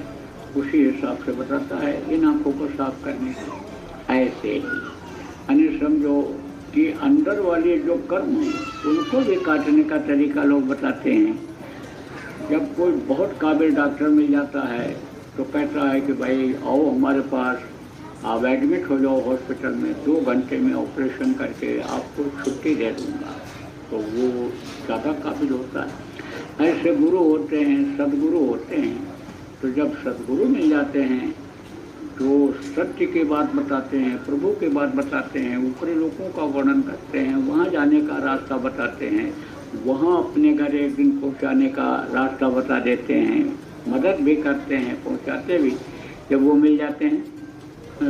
उसी हिसाब से बताता है इन आंखों को साफ करने के। ऐसे ही यानी समझो कि अंदर वाले जो कर्म हैं उनको भी काटने का तरीका लोग बताते हैं। जब कोई बहुत काबिल डॉक्टर मिल जाता है तो कहता है कि भाई आओ हमारे पास, आप एडमिट हो जाओ हॉस्पिटल में, 2 घंटे में ऑपरेशन करके आपको छुट्टी दे दूँगा, तो वो ज़्यादा काबिल होता है। ऐसे गुरु होते हैं, सदगुरु होते हैं। तो जब सदगुरु मिल जाते हैं जो सत्य की बात बताते हैं, प्रभु की बात बताते हैं, ऊपरी लोगों का वर्णन करते हैं, वहाँ जाने का रास्ता बताते हैं, वहाँ अपने घर एक दिन पहुँचाने का रास्ता बता देते हैं, मदद भी करते हैं, पहुँचाते भी। जब वो मिल जाते हैं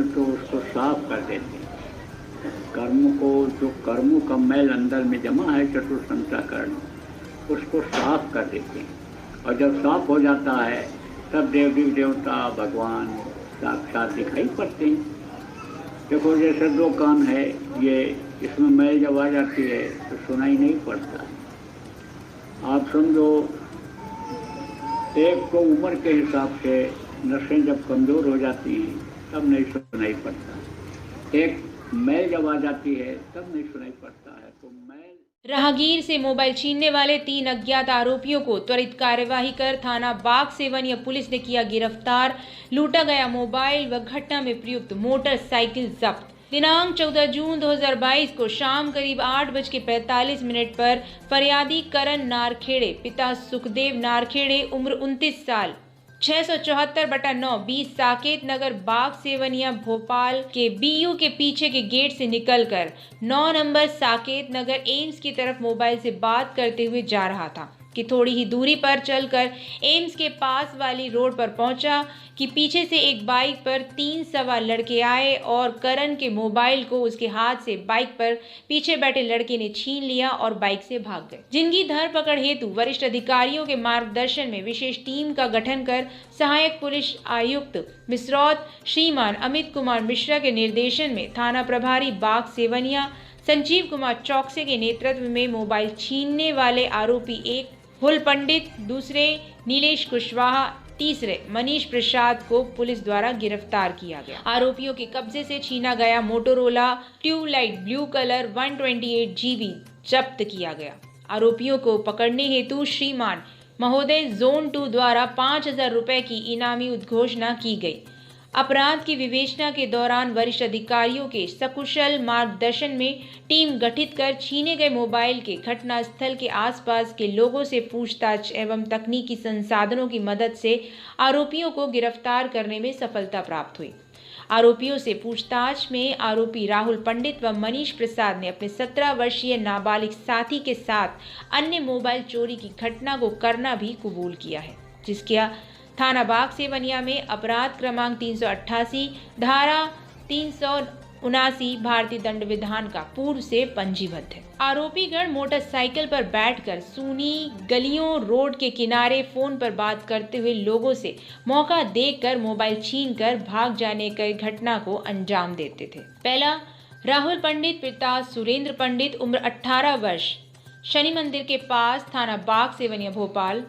तो उसको साफ कर देते हैं। कर्म को, जो कर्मों का मैल अंदर में जमा है चतुर्संताकरण, उसको साफ कर देते हैं। और जब साफ हो जाता है तब देवी देवता भगवान साक्षात दिखाई पड़ते हैं। देखो जैसे 2 कान है, ये इसमें मैल जब आ जाती है तो सुनाई नहीं पड़ता है। आप समझो एक तो उम्र के हिसाब से नसें जब कमज़ोर हो जाती हैं तब नहीं सुनाई पड़ता, एक मैल जब आ जाती है तब नहीं सुनाई पड़ता है। तो मैल राहगीर से मोबाइल छीनने वाले 3 अज्ञात आरोपियों को त्वरित कार्यवाही कर थाना बाग सेवनिया पुलिस ने किया गिरफ्तार। लूटा गया मोबाइल व घटना में प्रयुक्त मोटरसाइकिल जब्त। दिनांक 14 जून 2022 को शाम करीब 8:45 पर फरियादी करण नारखेड़े पिता सुखदेव नारखेड़े उम्र 29 साल 674/9 20 साकेत नगर बाग सेवनिया भोपाल के बीयू के पीछे के गेट से निकलकर 9 नंबर साकेत नगर एम्स की तरफ मोबाइल से बात करते हुए जा रहा था कि थोड़ी ही दूरी पर चलकर एम्स के पास वाली रोड पर पहुंचा कि पीछे से एक बाइक पर 3 सवार लड़के आए और करण के मोबाइल को उसके हाथ से बाइक पर पीछे बैठे लड़के ने छीन लिया और बाइक से भाग गए, जिनकी धरपकड़ हेतु वरिष्ठ अधिकारियों के मार्गदर्शन में विशेष टीम का गठन कर सहायक पुलिस आयुक्त मिसरौत श्रीमान अमित कुमार मिश्रा के निर्देशन में थाना प्रभारी बाग सेवनिया संजीव कुमार चौकसे के नेतृत्व में मोबाइल छीनने वाले आरोपी एक हुल पंडित, दूसरे नीलेश कुशवाहा, तीसरे मनीष प्रसाद को पुलिस द्वारा गिरफ्तार किया गया। आरोपियों के कब्जे से छीना गया Motorola tubelight blue colour 128 GB जब्त किया गया। आरोपियों को पकड़ने हेतु श्रीमान महोदय जोन 2 द्वारा 5,000 रुपए की इनामी उद्घोषणा की गई। अपराध की विवेचना के दौरान वरिष्ठ अधिकारियों के सकुशल मार्गदर्शन में टीम गठित कर छीने गए मोबाइल के घटना स्थल के आसपास के लोगों से पूछताछ एवं तकनीकी संसाधनों की मदद से आरोपियों को गिरफ्तार करने में सफलता प्राप्त हुई। आरोपियों से पूछताछ में आरोपी राहुल पंडित व मनीष प्रसाद ने अपने 17 वर्षीय नाबालिग साथी के साथ अन्य मोबाइल चोरी की घटना को करना भी कबूल किया है, जिसके थाना बाग सेवनिया में अपराध क्रमांक 388 धारा 379 भारतीय दंड विधान का पूर्व से पंजीबद्ध है। आरोपीगण मोटरसाइकिल पर बैठकर सूनी गलियों रोड के किनारे फोन पर बात करते हुए लोगों से मौका देखकर मोबाइल छीनकर भाग जाने की घटना को अंजाम देते थे। पहला, राहुल पंडित पिता सुरेंद्र पंडित उम्र 18 वर्ष शनि मंदिर के पास थाना बाग सेवनिया भोपाल।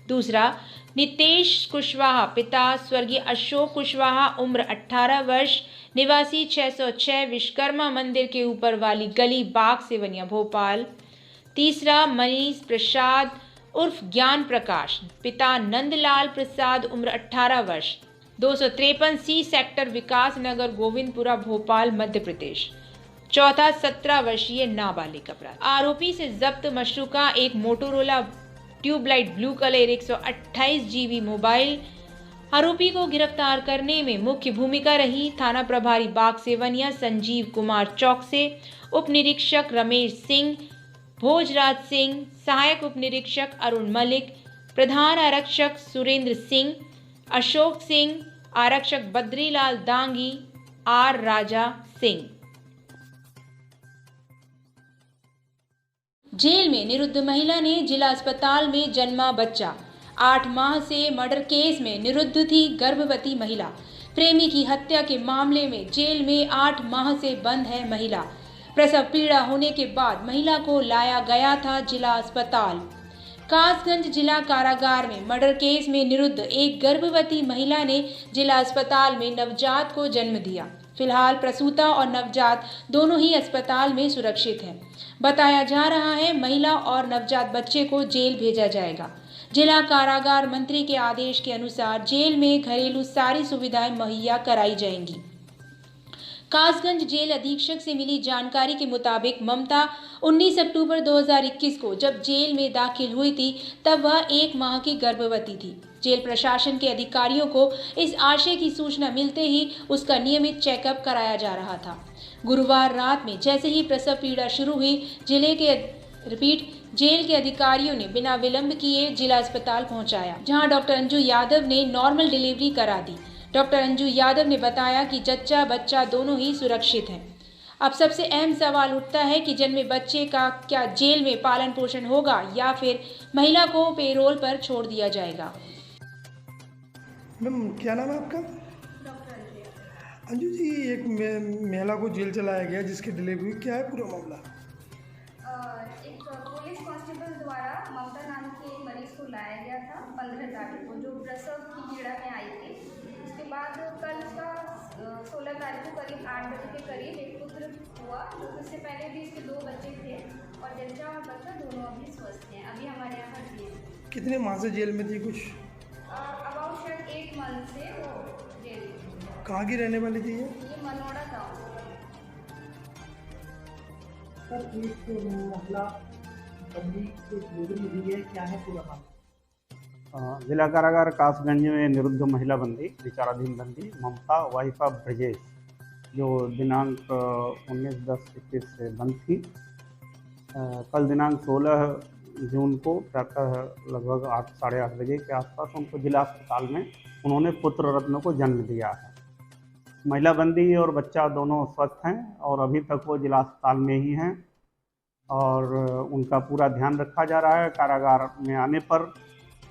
दूसरा, नितेश कुशवाहा पिता स्वर्गीय अशोक कुशवाहा उम्र 18 वर्ष निवासी 606 विश्वकर्मा मंदिर के ऊपर वाली गली बाग सेवनिया भोपाल। तीसरा, मनीष प्रसाद उर्फ ज्ञान प्रकाश पिता नंदलाल प्रसाद उम्र 18 वर्ष 253 C सेक्टर विकास नगर गोविंदपुरा भोपाल मध्य प्रदेश। चौथा, 17 वर्षीय नाबालिग अपराधी। आरोपी से जब्त मशरूका एक Motorola tubelight blue colour 128 GB mobile. आरोपी को गिरफ्तार करने में मुख्य भूमिका रही थाना प्रभारी बाग सेवनिया संजीव कुमार चौकसे, उप निरीक्षक रमेश सिंह, भोजराज सिंह, सहायक उप निरीक्षक अरुण मलिक, प्रधान आरक्षक सुरेंद्र सिंह, अशोक सिंह, आरक्षक बद्रीलाल दांगी, आर राजा सिंह। जेल में निरुद्ध महिला ने जिला अस्पताल में जन्मा बच्चा। 8 माह से मर्डर केस में निरुद्ध थी गर्भवती महिला। प्रेमी की हत्या के मामले में जेल में 8 माह से बंद है महिला। प्रसव पीड़ा होने के बाद महिला को लाया गया था जिला अस्पताल। कासगंज जिला कारागार में मर्डर केस में निरुद्ध एक गर्भवती महिला ने जिला अस्पताल में नवजात को जन्म दिया। फिलहाल प्रसूता और नवजात दोनों ही अस्पताल में सुरक्षित हैं। बताया जा रहा है महिला और नवजात बच्चे को जेल भेजा जाएगा। जिला कारागार मंत्री के आदेश के अनुसार जेल में घरेलू सारी सुविधाएं मुहैया कराई जाएंगी। कासगंज जेल अधीक्षक से मिली जानकारी के मुताबिक ममता 19 अक्टूबर 2021 को जब जेल में दाखिल हुई थी तब वह 1 माह की गर्भवती थी। जेल प्रशासन के अधिकारियों को इस आशय की सूचना मिलते ही उसका नियमित चेकअप कराया जा रहा था। गुरुवार रात में जैसे ही प्रसव पीड़ा शुरू हुई जेल के अधिकारियों ने बिना विलंब किए जिला अस्पताल पहुंचाया, जहां डॉक्टर अंजू यादव ने नॉर्मल डिलीवरी करा दी। डॉक्टर अंजू यादव ने बताया कि जच्चा बच्चा दोनों ही सुरक्षित हैं। अब सबसे अहम सवाल उठता है कि जन्मे बच्चे का क्या जेल में पालन पोषण होगा या फिर महिला को पेरोल पर छोड़ दिया जाएगा। मैम क्या नाम है आपका? अंजू जी, एक महिला को जेल चलाया गया जिसकी डिलीवरी, क्या है पूरा मामला? एक पुलिस कांस्टेबल द्वारा ममता नाम के मरीज को लाया गया था 15 तारीख को, जो प्रसव की पीड़ा में आई थी। उसके बाद कल उसका 16 तारीख को करीब 8 बजे के करीब एक पुत्र हुआ। तो उससे पहले भी इसके 2 बच्चे थे और जच्चा और बच्चा दोनों अभी स्वस्थ हैं। अभी हमारे यहाँ जेल। कितने माह से जेल में थी? कुछ अबाउट शायद 8 मंथ से वो जेल। कहाँ की रहने वाली थी ये? मनोड़ा गाँव। सर एक महिला बंदी से गोली हुई है, क्या है पूरा मामला? जिला कारागार कासगंज में निरुद्ध महिला बंदी, विचाराधीन बंदी ममता वाइफ ऑफ ब्रजेश, जो दिनांक 19/10/21 से बंद थी। कल दिनांक 16 जून को प्रातः लगभग 8 साढ़े 8 बजे के आसपास उनको जिला अस्पताल में उन्होंने पुत्र रत्न को जन्म दिया है। महिला बंदी और बच्चा दोनों स्वस्थ हैं और अभी तक वो जिला अस्पताल में ही हैं और उनका पूरा ध्यान रखा जा रहा है। कारागार में आने पर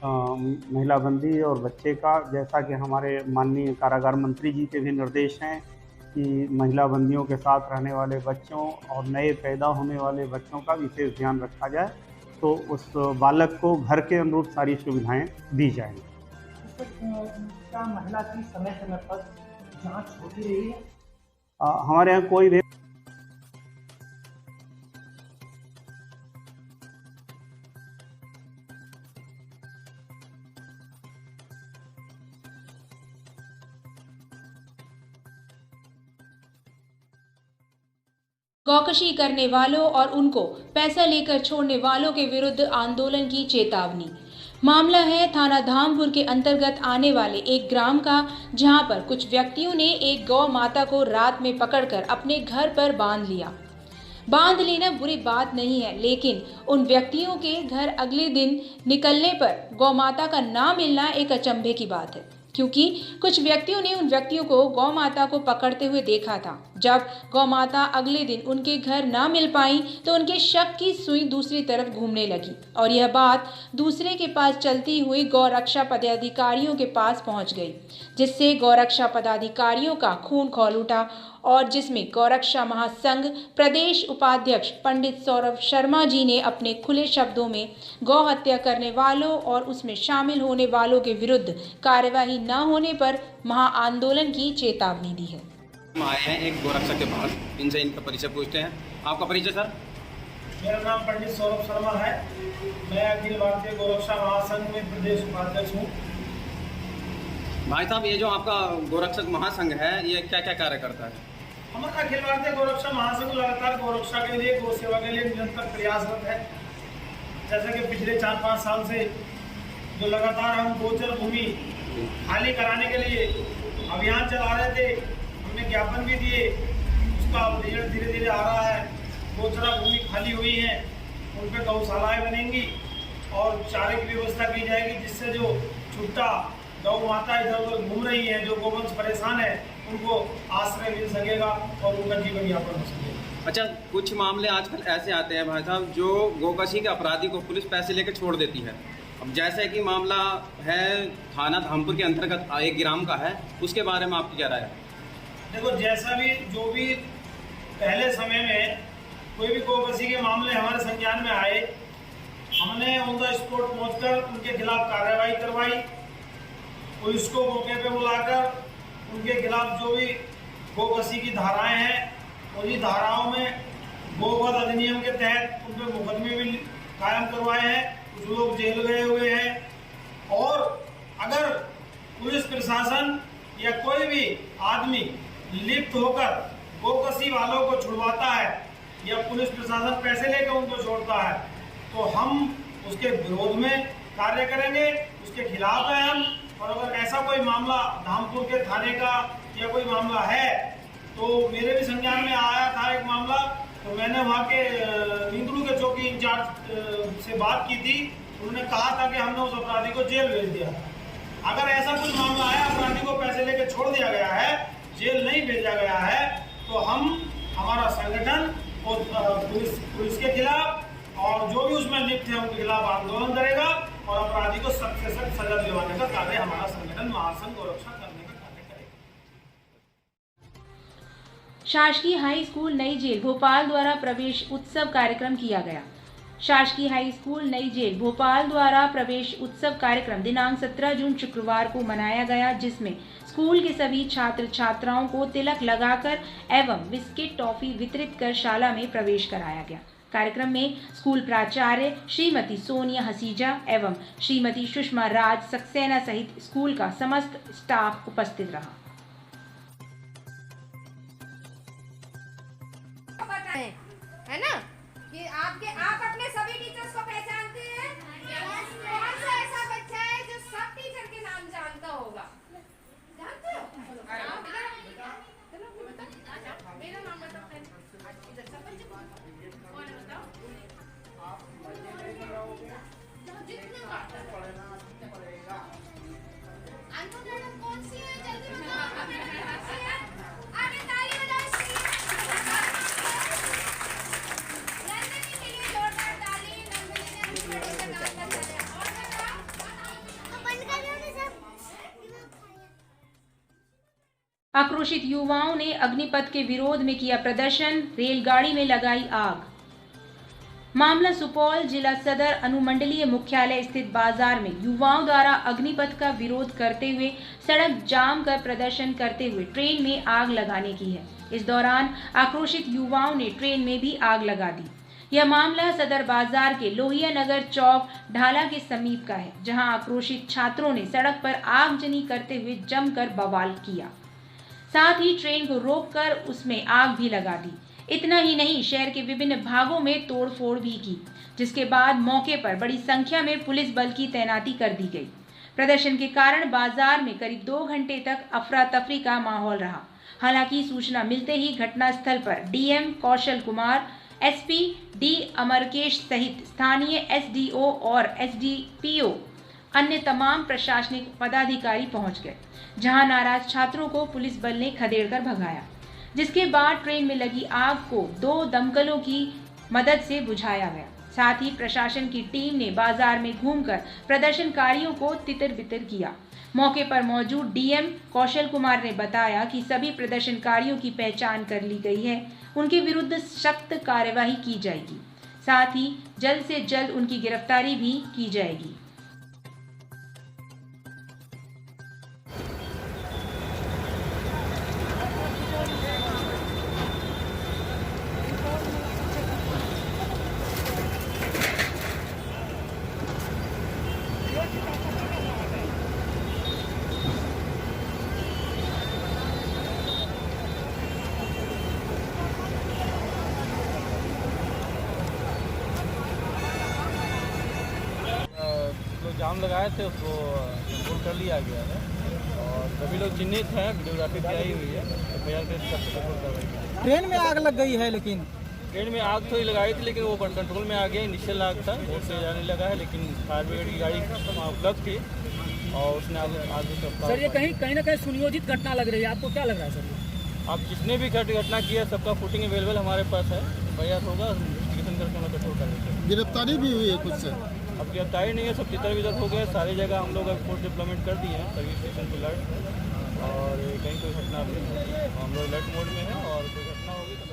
महिला बंदी और बच्चे का, जैसा कि हमारे माननीय कारागार मंत्री जी के भी निर्देश हैं कि महिला बंदियों के साथ रहने वाले बच्चों और नए पैदा होने वाले बच्चों का विशेष ध्यान रखा जाए, तो उस बालक को घर के अनुरूप सारी सुविधाएं दी जाएंगी। क्या महिला की समय समय पर जांच होती रही है? हमारे यहाँ कोई भी गौकशी करने वालों और उनको पैसा लेकर छोड़ने वालों के विरुद्ध आंदोलन की चेतावनी। मामला है थाना धामपुर के अंतर्गत आने वाले एक ग्राम का, जहां पर कुछ व्यक्तियों ने एक गौ माता को रात में पकड़कर अपने घर पर बांध लिया। बांध लेना बुरी बात नहीं है, लेकिन उन व्यक्तियों के घर अगले दिन निकलने पर गौ माता का ना मिलना एक अचंभे की बात है, क्योंकि कुछ व्यक्तियों ने उन व्यक्तियों को गौ माता को पकड़ते हुए देखा था। जब गौ माता अगले दिन उनके घर ना मिल पाई तो उनके शक की सुई दूसरी तरफ घूमने लगी और यह बात दूसरे के पास चलती हुई गौरक्षा पदाधिकारियों के पास पहुंच गई, जिससे गौरक्षा पदाधिकारियों का खून खौल उठा और जिसमें गौरक्षा महासंघ प्रदेश उपाध्यक्ष पंडित सौरभ शर्मा जी ने अपने खुले शब्दों में गौ हत्या करने वालों और उसमें शामिल होने वालों के विरुद्ध कार्यवाही न होने पर महाआंदोलन की चेतावनी दी है। हम आए हैं एक गौरक्षा के पास, इनसे इनका परिचय पूछते हैं। आपका परिचय सर? मेरा नाम पंडित सौरभ शर्मा है। मैं अखिल भारतीय गौरक्षा महासंघ में प्रदेश उपाध्यक्ष हूँ। भाई साहब, ये जो आपका गौरक्षक महासंघ है, ये क्या क्या कार्य करता है? हमारा अखिल भारतीय गौरक्षा महासंघ लगातार गौरक्षा के लिए, गौ सेवा के लिए निरंतर प्रयासरत है। जैसे कि पिछले 4-5 साल से जो लगातार हम गोचर भूमि खाली कराने के लिए अभियान चला रहे थे, हमने ज्ञापन भी दिए, उसका रिजल्ट धीरे धीरे आ रहा है। गोचरा भूमि खाली हुई है, उन पर गौशालाएँ बनेंगी और चारे की व्यवस्था की जाएगी, जिससे जो छुट्टा गौ माता इधर उधर घूम रही है, जो गोवंश परेशान है, उनको आश्रय मिल सकेगा और उनका जीवन यापन हो सकेगा। अच्छा, कुछ मामले आजकल ऐसे आते हैं भाई साहब, जो गोकशी के अपराधी को पुलिस पैसे लेकर छोड़ देती है। अब जैसे कि मामला है थाना धामपुर के अंतर्गत एक ग्राम का है, उसके बारे में आपकी क्या राय है? देखो, जैसा भी जो भी पहले समय में कोई भी गोकशी के मामले हमारे संज्ञान में आए, हमने ऑन द स्पॉट पहुंचकर उनके खिलाफ कार्रवाई करवाई। पुलिस को मौके पे बुलाकर उनके खिलाफ जो भी गोकशी की धाराएं हैं, उन्हीं धाराओं में गोवध अधिनियम के तहत उन पर मुकदमे भी कायम करवाए हैं। कुछ लोग जेल गए हुए हैं और अगर पुलिस प्रशासन या कोई भी आदमी लिप्त होकर गोकशी वालों को छुड़वाता है या पुलिस प्रशासन पैसे लेकर उनको छोड़ता है, तो हम उसके विरोध में कार्य करेंगे, उसके खिलाफ हैं हम। और अगर ऐसा कोई मामला धामपुर के थाने का या कोई मामला है, तो मेरे भी संज्ञान में आया था एक मामला, तो मैंने वहाँ के नींदड़ू के चौकी इंचार्ज से बात की थी। उन्होंने कहा था कि हमने उस अपराधी को जेल भेज दिया। अगर ऐसा कुछ मामला है, अपराधी को पैसे लेकर छोड़ दिया गया है, जेल नहीं भेजा गया है, तो हमारा संगठन और पुलिस के खिलाफ और जो भी उसमें लिप्त है उनके खिलाफ आंदोलन करेगा और अपराधी को सख्त से सख्त सजा दिलवाने का कार्य हमारा संगठन महासंघ गौरक्षा करने का कार्य करेगा। शासकीय हाई स्कूल नई जेल भोपाल द्वारा प्रवेश उत्सव कार्यक्रम किया गया। शासकीय हाई स्कूल नई जेल भोपाल द्वारा प्रवेश उत्सव कार्यक्रम दिनांक 17 जून शुक्रवार को मनाया गया, जिसमें स्कूल के सभी छात्र छात्राओं को तिलक लगाकर एवं बिस्किट टॉफी वितरित कर शाला में प्रवेश कराया गया। कार्यक्रम में स्कूल प्राचार्य श्रीमती सोनिया हसीजा एवं श्रीमती सुषमा राज सक्सेना सहित स्कूल का समस्त स्टाफ उपस्थित रहा। है ना? कि आप अपने सभी टीचर्स को पहचानते हैं? कौन सा ऐसा बच्चा है जो सब टीचर के नाम जानता होगा? जानते हो? मेरा नाम बताओ पहले। कौन है बताओ? जितने अनु मैडम कौन सी है? जल्दी बताओ। कौन सी है? आगे ताली बजाओ इसके लिए। नंदिनी के लिए जोरदार ताली। नंदिनी ने अपनी बड़ी से काम कर दिया। और बताओ। बंद कर दो सब। आक्रोशित युवाओं ने अग्निपथ के विरोध में किया प्रदर्शन, रेलगाड़ी में लगाई आग। मामला सुपौल जिला सदर अनुमंडलीय मुख्यालय स्थित बाजार में युवाओं द्वारा अग्निपथ का विरोध करते हुए सड़क जाम कर प्रदर्शन करते हुए ट्रेन में आग लगाने की है। इस दौरान आक्रोशित युवाओं ने ट्रेन में भी आग लगा दी। यह मामला सदर बाजार के लोहिया नगर चौक ढाला के समीप का है, जहां आक्रोशित छात्रों ने सड़क पर आगजनी करते हुए जमकर बवाल किया। साथ ही ट्रेन को रोककर उसमें आग भी लगा दी। इतना ही नहीं, शहर के विभिन्न भागों में तोड़फोड़ भी की, जिसके बाद मौके पर बड़ी संख्या में पुलिस बल की तैनाती कर दी गई। प्रदर्शन के कारण बाजार में करीब 2 घंटे तक अफरा तफरी का माहौल रहा। हालांकि सूचना मिलते ही घटनास्थल पर DM Kaushal Kumar, SP D Amarkesh सहित स्थानीय एसडीओ और एसडीपीओ अन्य तमाम प्रशासनिक पदाधिकारी पहुंच गए, जहां नाराज छात्रों को पुलिस बल ने खदेड़कर भगाया, जिसके बाद ट्रेन में लगी आग को 2 दमकलों की मदद से बुझाया गया। साथ ही प्रशासन की टीम ने बाजार में घूमकर प्रदर्शनकारियों को तितर-बितर किया। मौके पर मौजूद डीएम कौशल कुमार ने बताया कि सभी प्रदर्शनकारियों की पहचान कर ली गई है, उनके विरुद्ध सख्त कार्यवाही की जाएगी। साथ ही जल्द से जल्द उनकी गिरफ्तारी भी की जाएगी। जाम लगाए थे उसको कंट्रोल कर लिया गया है और सभी लोग चिन्हित हैं, वीडियोग्राफी की आई हुई है। ट्रेन में आग लग गई है, लेकिन ट्रेन में आग तो ही लगाई थी, लेकिन वो कंट्रोल में आ गया। इनिशियल आग था, बहुत से जाने लगा है, लेकिन फायर ब्रिगेड की गाड़ी उपलब्ध थी और उसने आगे सर ये कहीं ना कहीं सुनियोजित घटना लग रही है, आपको क्या लग रहा है सर? आप जिसने भी घटना की है सबका फुटिंग अवेलेबल हमारे पास है, प्रयास होगा इन्वेस्टिगेशन करके उन्हें कंट्रोल कर लेते हैं। गिरफ्तारी भी हुई है कुछ से? अब गिरफ्तारी नहीं है, सब तितर-बितर हो गए। सारी जगह हम लोग फोर्स डिप्लॉयमेंट कर दिए हैं, सर्विस स्टेशन पर अलर्ट, और कहीं कोई घटना हम लोग अलर्ट मोड में है और कोई घटना होगी तो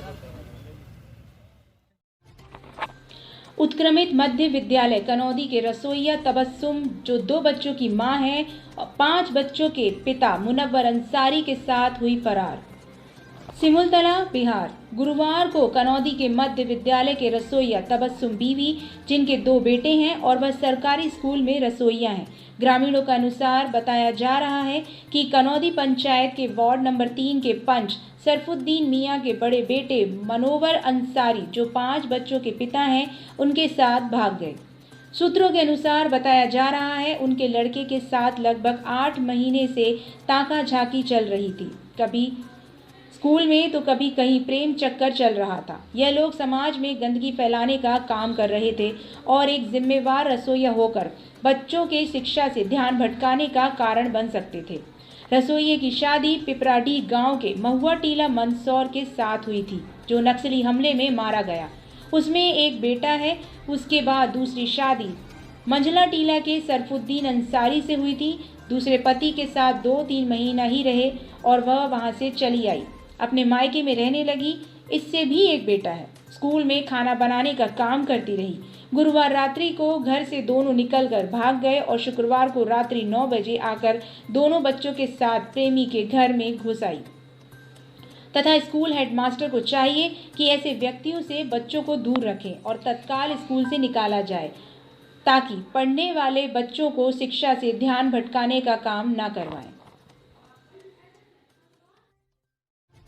उत्क्रमित मध्य विद्यालय कनौदी के रसोइया तबस्सुम, जो 2 बच्चों की मां है और 5 बच्चों के पिता मुनव्वर अंसारी के साथ हुई फरार। सिमुलतला बिहार। गुरुवार को कनौदी के मध्य विद्यालय के रसोइया तबस्सुम बीवी, जिनके 2 बेटे हैं और वह सरकारी स्कूल में रसोइया हैं। ग्रामीणों के अनुसार बताया जा रहा है कि कनौदी पंचायत के वार्ड नंबर 3 के पंच सरफुद्दीन मियां के बड़े बेटे मनोवर अंसारी, जो 5 बच्चों के पिता हैं, उनके साथ भाग गए। सूत्रों के अनुसार बताया जा रहा है उनके लड़के के साथ लगभग 8 महीने से ताका झाकी चल रही थी, कभी स्कूल में तो कभी कहीं प्रेम चक्कर चल रहा था। यह लोग समाज में गंदगी फैलाने का काम कर रहे थे और एक जिम्मेवार रसोइया होकर बच्चों के शिक्षा से ध्यान भटकाने का कारण बन सकते थे। रसोइये की शादी पिपराडीह गांव के महुआ टीला मंदसौर के साथ हुई थी, जो नक्सली हमले में मारा गया। उसमें एक बेटा है। उसके बाद दूसरी शादी मंझला टीला के सरफुद्दीन अंसारी से हुई थी। दूसरे पति के साथ 2-3 महीना ही रहे और वह वहां से चली आई, अपने मायके में रहने लगी। इससे भी एक बेटा है। स्कूल में खाना बनाने का काम करती रही। गुरुवार रात्रि को घर से दोनों निकलकर भाग गए और शुक्रवार को रात्रि 9 बजे आकर दोनों बच्चों के साथ प्रेमी के घर में घुस आई तथा स्कूल हेडमास्टर को चाहिए कि ऐसे व्यक्तियों से बच्चों को दूर रखें और तत्काल स्कूल से निकाला जाए, ताकि पढ़ने वाले बच्चों को शिक्षा से ध्यान भटकाने का काम न करवाएं।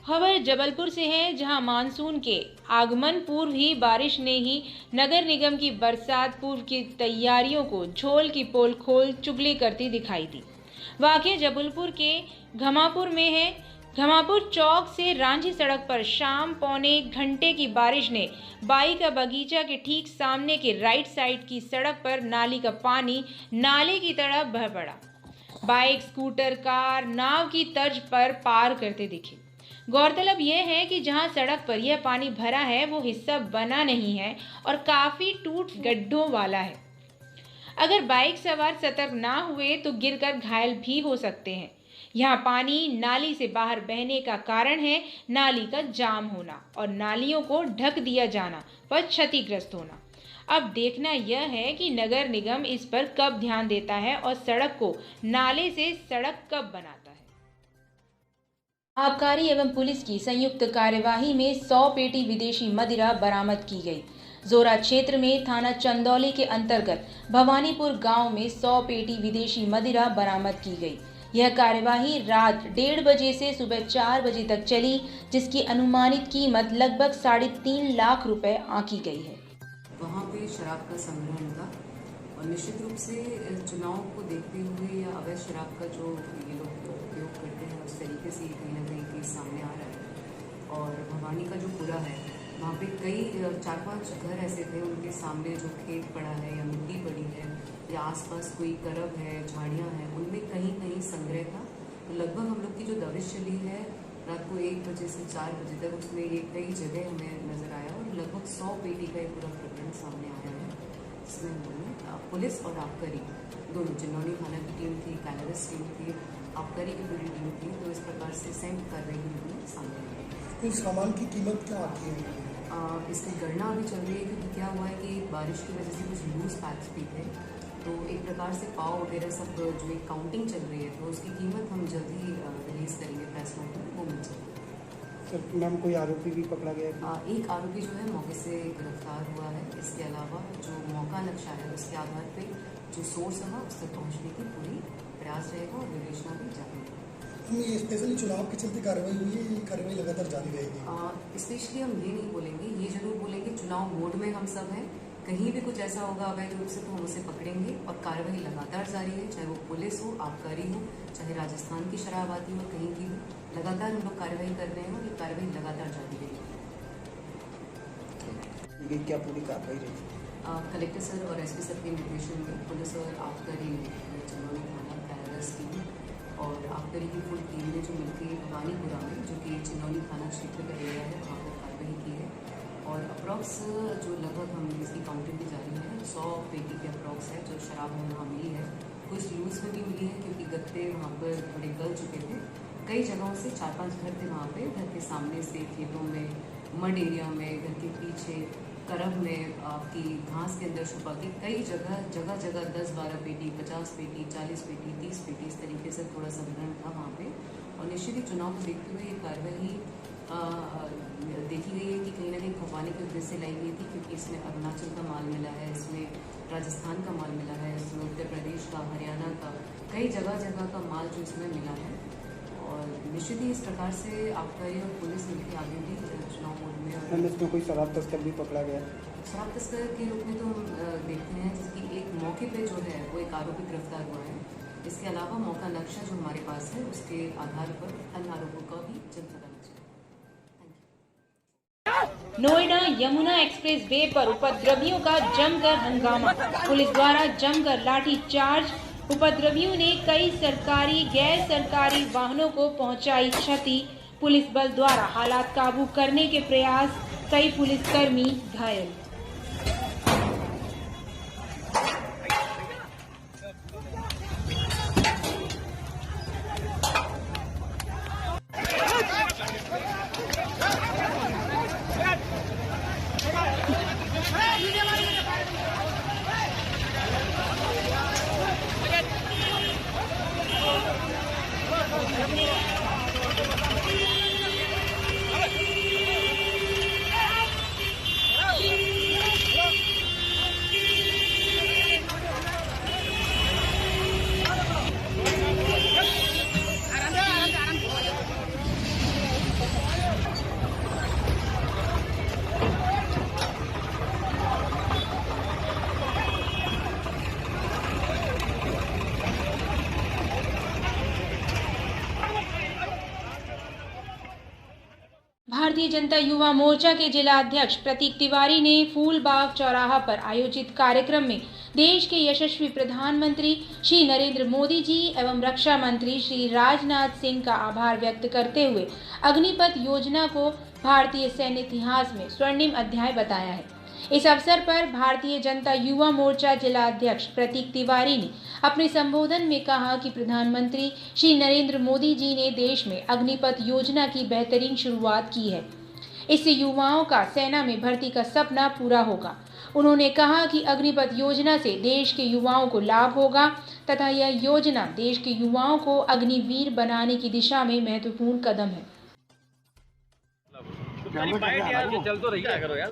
खबर जबलपुर से है, जहां मानसून के आगमन पूर्व ही बारिश ने ही नगर निगम की बरसात पूर्व की तैयारियों को झोल की पोल खोल चुगली करती दिखाई दी। वाकई जबलपुर के घमापुर में है। घमापुर चौक से रांझी सड़क पर शाम 1.25 घंटे की बारिश ने बाई का बगीचा के ठीक सामने के राइट साइड की सड़क पर नाली का पानी नाले की तरह बह पड़ा। बाइक, स्कूटर, कार नाव की तर्ज पर पार करते दिखे। गौरतलब यह है कि जहां सड़क पर यह पानी भरा है वो हिस्सा बना नहीं है और काफी टूट गड्ढों वाला है। अगर बाइक सवार सतर्क ना हुए तो गिरकर घायल भी हो सकते हैं। यहाँ पानी नाली से बाहर बहने का कारण है नाली का जाम होना और नालियों को ढक दिया जाना व क्षतिग्रस्त होना। अब देखना यह है कि नगर निगम इस पर कब ध्यान देता है और सड़क को नाले से सड़क कब बनाता है। आबकारी एवं पुलिस की संयुक्त कार्यवाही में 100 पेटी विदेशी मदिरा बरामद की गई। जोरा क्षेत्र में थाना चंदौली के अंतर्गत भवानीपुर गांव में 100 पेटी विदेशी मदिरा बरामद की गई। यह कार्यवाही रात 1:30 बजे से सुबह 4 बजे तक चली, जिसकी अनुमानित कीमत लगभग 3.5 लाख रुपए आंकी गई है। वहाँ पे शराब का संग्रहण था और निश्चित रूप से चुनाव को देखते हुए या अवैध शराब का जो ये लोग उपयोग करते हैं उस तरीके से कहीं ना कहीं केस सामने आ रहा है। और भवानी का जो पूरा है वहाँ पे कई 4-5 घर ऐसे थे, उनके सामने जो खेत पड़ा है या मिट्टी पड़ी है या आसपास कोई करब है, झाड़ियाँ हैं, उनमें कहीं कहीं संग्रह था। तो लगभग हम लोग की जो दबिश चली है रात को 1 बजे से 4 बजे तक, उसमें ये कई जगह हमें नजर आया और लगभग 100 पेटी का पूरा प्रकरण सामने आया है। इसमें हमने पुलिस और आबकारी दोनों, चिन्नौनी थाना की टीम थी, कैलरस टीम थी, आबकारी की पूरी टीम थी, तो इस प्रकार से संयुक्त कार्रवाई हमने सामने आई। इस सामान की कीमत क्या आती है? इसकी गणना अभी चल रही है क्योंकि क्या हुआ है कि बारिश की वजह से कुछ लूज पैक्स भी थे, तो एक प्रकार से पाव वगैरह सब जो एक काउंटिंग चल रही है तो उसकी कीमत हम जल्द ही रिलीज करेंगे प्रेस नोट में, वो मिल जाएगी। मैम कोई आरोपी भी पकड़ा गया है? एक आरोपी जो है मौके से गिरफ्तार हुआ है। इसके अलावा जो मौका नक्शा है उसके आधार पे जो सोर्स है उस तक पहुँचने की पूरी प्रयास रहेगा और विवेचना भी जारी रहेगी। ये स्पेशली चुनाव के चलते कार्रवाई हुई है, ये कार्रवाई लगातार जारी रहेगी? स्पेशली हम ये नहीं बोलेंगे, ये जरूर बोलेंगे चुनाव मोड में हम सब हैं। कहीं भी कुछ ऐसा होगा अवैध रूप से तो हम उसे पकड़ेंगे और कार्रवाई लगातार जारी है, चाहे वो पुलिस हो, आबकारी हो, चाहे राजस्थान की शराब आती हो, कहीं की हो, लगातार हम लोग कार्रवाई कर रहे हैं और ये कार्रवाई लगातार जारी रहेगी। क्या पूरी कार्रवाई रहेगी? कलेक्टर सर और एसपी सर के निर्देशन में पुलिस और आबकारी चंदौली थाना कैलरस टीम और आबकारी की फुल टीम ने जो मिलकर भवानीपुरा में, जो कि चिन्नौनी थाना क्षेत्र का एरिया है, वहाँ पर कार्रवाई की है और अप्रॉक्स जो लगभग हम इसकी काउंटिंग भी जारी है, 100 पेटी के अप्रॉक्स है जो शराब हमें वहाँ मिली है। कुछ लूज में भी मिली है क्योंकि गत्ते वहाँ पर थोड़े गल चुके थे। कई जगहों से 4-5 घर थे वहाँ पे, घर के सामने से, खेतों में, मड एरिया में, घर के पीछे, करब में, आपकी घास के अंदर छुपा के कई जगह 10-12 पेटी, 50 पेटी, 40 पेटी, 30 पेटी, इस तरीके से थोड़ा संग्रहण था वहाँ पे। और निश्चित ही चुनाव को देखते हुए ये कार्रवाई देखी गई है कि कहीं ना कहीं खपाने के उद्देश्य से लाई गई थी, क्योंकि इसमें अरुणाचल का माल मिला है, इसमें राजस्थान का माल मिला है, इसमें उत्तर प्रदेश का, हरियाणा का, कई जगह का माल जो इसमें मिला है। और निश्चित ही इस प्रकार से आबकारी और पुलिस मिलकर आगे भी चुनाव मोड में। इसमें कोई शराब तस्कर भी पकड़ा गया? शराब तस्कर के रूप में तो हम देखते हैं जिसकी एक मौके पे जो है वो एक आरोपी गिरफ्तार हुआ है। इसके अलावा मौका नक्शा जो हमारे पास है उसके आधार पर अन्य आरोपों का भी जल्द पता लग जाएगा। नोएडा यमुना एक्सप्रेस वे पर उपद्रवियों का जमकर हंगामा, पुलिस द्वारा जमकर लाठी चार्ज। उपद्रवियों ने कई सरकारी गैर सरकारी वाहनों को पहुंचाई क्षति। पुलिस बल द्वारा हालात काबू करने के प्रयास, कई पुलिसकर्मी घायल। भारतीय जनता युवा मोर्चा के जिला अध्यक्ष प्रतीक तिवारी ने फूलबाग चौराहा पर आयोजित कार्यक्रम में देश के यशस्वी प्रधानमंत्री श्री नरेंद्र मोदी जी एवं रक्षा मंत्री श्री राजनाथ सिंह का आभार व्यक्त करते हुए अग्निपथ योजना को भारतीय सैन्य इतिहास में स्वर्णिम अध्याय बताया है। इस अवसर पर भारतीय जनता युवा मोर्चा जिला अध्यक्ष प्रतीक तिवारी ने अपने संबोधन में कहा कि प्रधानमंत्री श्री नरेंद्र मोदी जी ने देश में अग्निपथ योजना की बेहतरीन शुरुआत की है। इससे युवाओं का सेना में भर्ती का सपना पूरा होगा। उन्होंने कहा कि अग्निपथ योजना से देश के युवाओं को लाभ होगा तथा यह योजना देश के युवाओं को अग्निवीर बनाने की दिशा में महत्वपूर्ण कदम है। चल तो रही है करो यार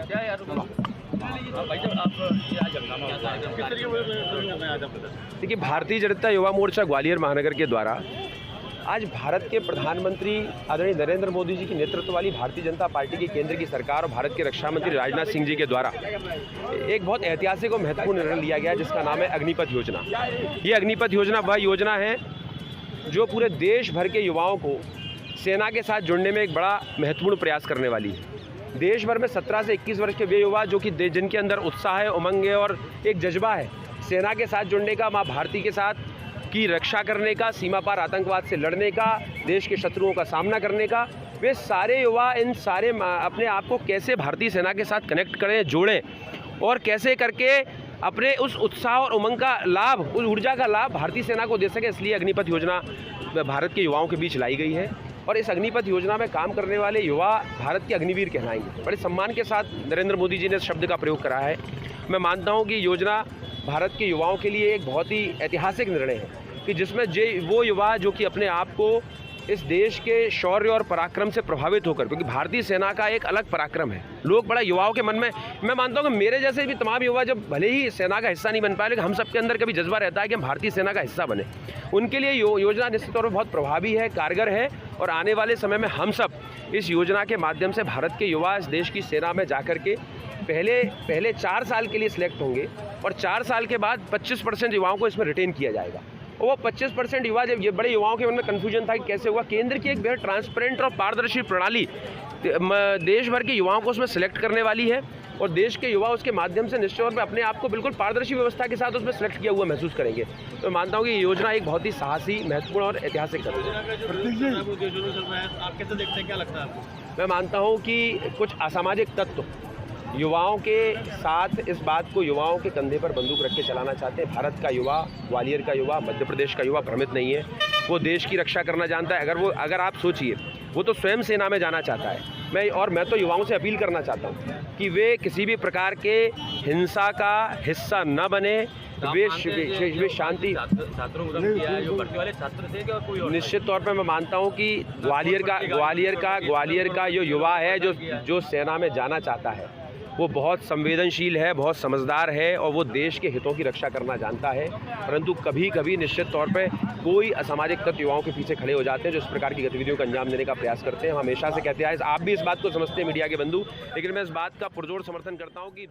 क्या यार देखिए, भारतीय जनता युवा मोर्चा ग्वालियर महानगर के द्वारा आज भारत के प्रधानमंत्री आदरणीय नरेंद्र मोदी जी की नेतृत्व वाली भारतीय जनता पार्टी की केंद्र की सरकार और भारत के रक्षा मंत्री राजनाथ सिंह जी के द्वारा एक बहुत ऐतिहासिक और महत्वपूर्ण निर्णय लिया गया जिसका नाम है अग्निपथ योजना। ये अग्निपथ योजना वह योजना है जो पूरे देश भर के युवाओं को सेना के साथ जुड़ने में एक बड़ा महत्वपूर्ण प्रयास करने वाली है। देश भर में 17 से 21 वर्ष के वे युवा जो कि जिनके अंदर उत्साह है, उमंग है और एक जज्बा है सेना के साथ जुड़ने का, माँ भारती के साथ की रक्षा करने का, सीमा पार आतंकवाद से लड़ने का, देश के शत्रुओं का सामना करने का, वे सारे युवा इन सारे अपने आप को कैसे भारतीय सेना के साथ कनेक्ट करें, जोड़ें और कैसे करके अपने उस उत्साह और उमंग का लाभ, उस ऊर्जा का लाभ भारतीय सेना को दे सके। इसलिए अग्निपथ योजना भारत के युवाओं के बीच लाई गई है और इस अग्निपथ योजना में काम करने वाले युवा भारत के अग्निवीर कहलाएंगे। बड़े सम्मान के साथ नरेंद्र मोदी जी ने इस शब्द का प्रयोग करा है। मैं मानता हूं कि योजना भारत के युवाओं के लिए एक बहुत ही ऐतिहासिक निर्णय है कि जिसमें वो युवा जो कि अपने आप को इस देश के शौर्य और पराक्रम से प्रभावित होकर, क्योंकि भारतीय सेना का एक अलग पराक्रम है, लोग बड़ा युवाओं के मन में, मैं मानता हूं कि मेरे जैसे भी तमाम युवा जब भले ही सेना का हिस्सा नहीं बन पाए लेकिन हम सबके अंदर कभी जज्बा रहता है कि हम भारतीय सेना का हिस्सा बने। उनके लिए योजना निश्चित तौर पर बहुत प्रभावी है, कारगर है और आने वाले समय में हम सब इस योजना के माध्यम से भारत के युवा इस देश की सेना में जाकर के पहले 4 साल के लिए सिलेक्ट होंगे और 4 साल के बाद 25% युवाओं को इसमें रिटेन किया जाएगा। और वो 25% युवा, जब ये बड़े युवाओं के मन में कन्फ्यूजन था कि कैसे हुआ, केंद्र की एक बेहद ट्रांसपेरेंट और पारदर्शी प्रणाली देश भर के युवाओं को उसमें सिलेक्ट करने वाली है और देश के युवा उसके माध्यम से निश्चित तौर पर अपने आप को बिल्कुल पारदर्शी व्यवस्था के साथ उसमें सिलेक्ट किया हुआ महसूस करेंगे। तो मानता हूँ कि ये योजना एक बहुत ही साहसी, महत्वपूर्ण और ऐतिहासिक कदम है। आप कैसे देखते हैं, क्या लगता है आपको? मैं मानता हूँ कि कुछ असामाजिक तत्व युवाओं के साथ इस बात को युवाओं के कंधे पर बंदूक रख के चलाना चाहते हैं। भारत का युवा, ग्वालियर का युवा, मध्य प्रदेश का युवा भ्रमित नहीं है, वो देश की रक्षा करना जानता है। अगर आप सोचिए, वो तो स्वयं सेना में जाना चाहता है। मैं तो युवाओं से अपील करना चाहता हूँ कि वे किसी भी प्रकार के हिंसा का हिस्सा न बने, वे शांति निश्चित तौर पर मैं मानता हूँ कि ग्वालियर का जो युवा है जो सेना में जाना चाहता है वो बहुत संवेदनशील है, बहुत समझदार है और वो देश के हितों की रक्षा करना जानता है। परंतु कभी कभी निश्चित तौर पे कोई असामाजिक तत्व युवाओं के पीछे खड़े हो जाते हैं जो इस प्रकार की गतिविधियों को अंजाम देने का प्रयास करते हैं। हम हमेशा से कहते हैं, आप भी इस बात को समझते हैं मीडिया के बंधु, लेकिन मैं इस बात का पुरजोर समर्थन करता हूँ कि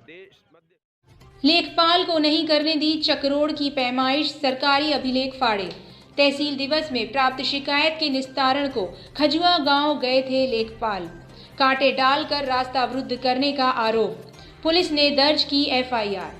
लेखपाल को नहीं करने दी चकरोड़ की पैमाइश, सरकारी अभिलेख फाड़े। तहसील दिवस में प्राप्त शिकायत के निस्तारण को खजुआ गांव गए थे लेखपाल, कांटे डालकर रास्ता अवरुद्ध करने का आरोप। पुलिस ने दर्ज की एफआईआर।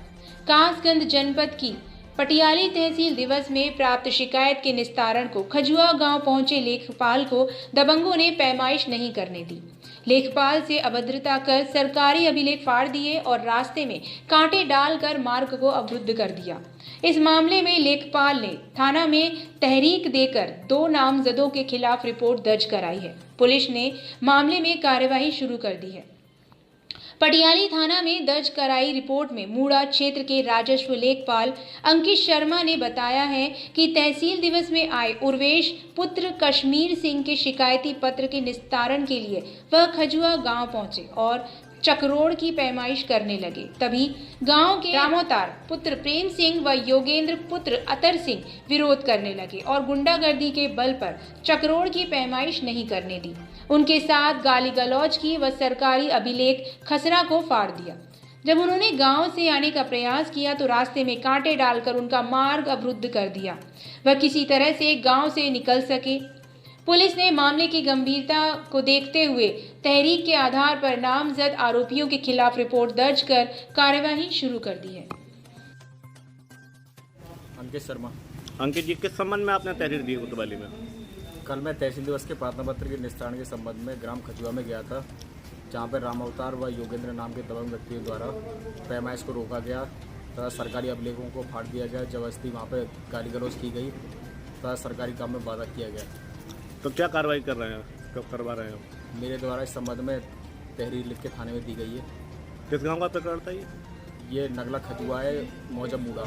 कासगंज जनपद की पटियाली तहसील दिवस में प्राप्त शिकायत के निस्तारण को खजुआ गांव पहुंचे लेखपाल को दबंगों ने पैमाइश नहीं करने दी। लेखपाल से अभद्रता कर सरकारी अभिलेख फाड़ दिए और रास्ते में कांटे डालकर मार्ग को अवरुद्ध कर दिया। इस मामले में लेखपाल ने थाना में तहरीक देकर 2 नामजदों के खिलाफ रिपोर्ट दर्ज कराई है। पुलिस ने मामले में कार्यवाही शुरू कर दी है। पटियाली थाना में दर्ज कराई रिपोर्ट में मूड़ा क्षेत्र के राजस्व लेखपाल अंकित शर्मा ने बताया है कि तहसील दिवस में आए उर्वेश पुत्र कश्मीर सिंह के शिकायती पत्र के निस्तारण के लिए वह खजुआ गांव पहुंचे और चकरोड़ की पैमाइश करने लगे। तभी गांव के रामोतार पुत्र प्रेम सिंह व योगेंद्र पुत्र अतर सिंह विरोध करने लगे और गुंडागर्दी के बल पर चकरोड़ की पैमाइश नहीं करने दी। उनके साथ गाली गलौज की व सरकारी अभिलेख खसरा को फाड़ दिया। जब उन्होंने गांव से आने का प्रयास किया तो रास्ते में कांटे डालकर उनका मार्ग अवरुद्ध कर दिया। वह किसी तरह से गांव से निकल सके। पुलिस ने मामले की गंभीरता को देखते हुए तहरीक के आधार पर नामजद आरोपियों के खिलाफ रिपोर्ट दर्ज कर कार्यवाही शुरू कर दी है। अंकित शर्मा। अंकित जी, किस संबंध में आपने तहरीर दी कोतवाली में? कल मैं तहसील दिवस के प्रार्थना पत्र के निस्तारण के संबंध में ग्राम खजुआ में गया था, जहां पर राम अवतार व योगेंद्र नाम के दबंग व्यक्तियों द्वारा पैमाइश को रोका गया तथा सरकारी अभिलेखों को फाड़ दिया गया, जबरदस्ती वहाँ पर गाली गलौज की गई तथा सरकारी काम में बाधा किया गया। तो क्या कार्रवाई कर रहे हैं, कब करवा रहे हैं? मेरे द्वारा इस संबंध में तहरीर लिख के थाने में दी गई है। किस गाँव का प्रकरण था ये नगला खजुआ है, मौजब मूड़ा।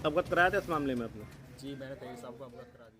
अवगत कराया था इस मामले में आपने? जी, मैंने तहरीर साहब को अवगत करा दिया।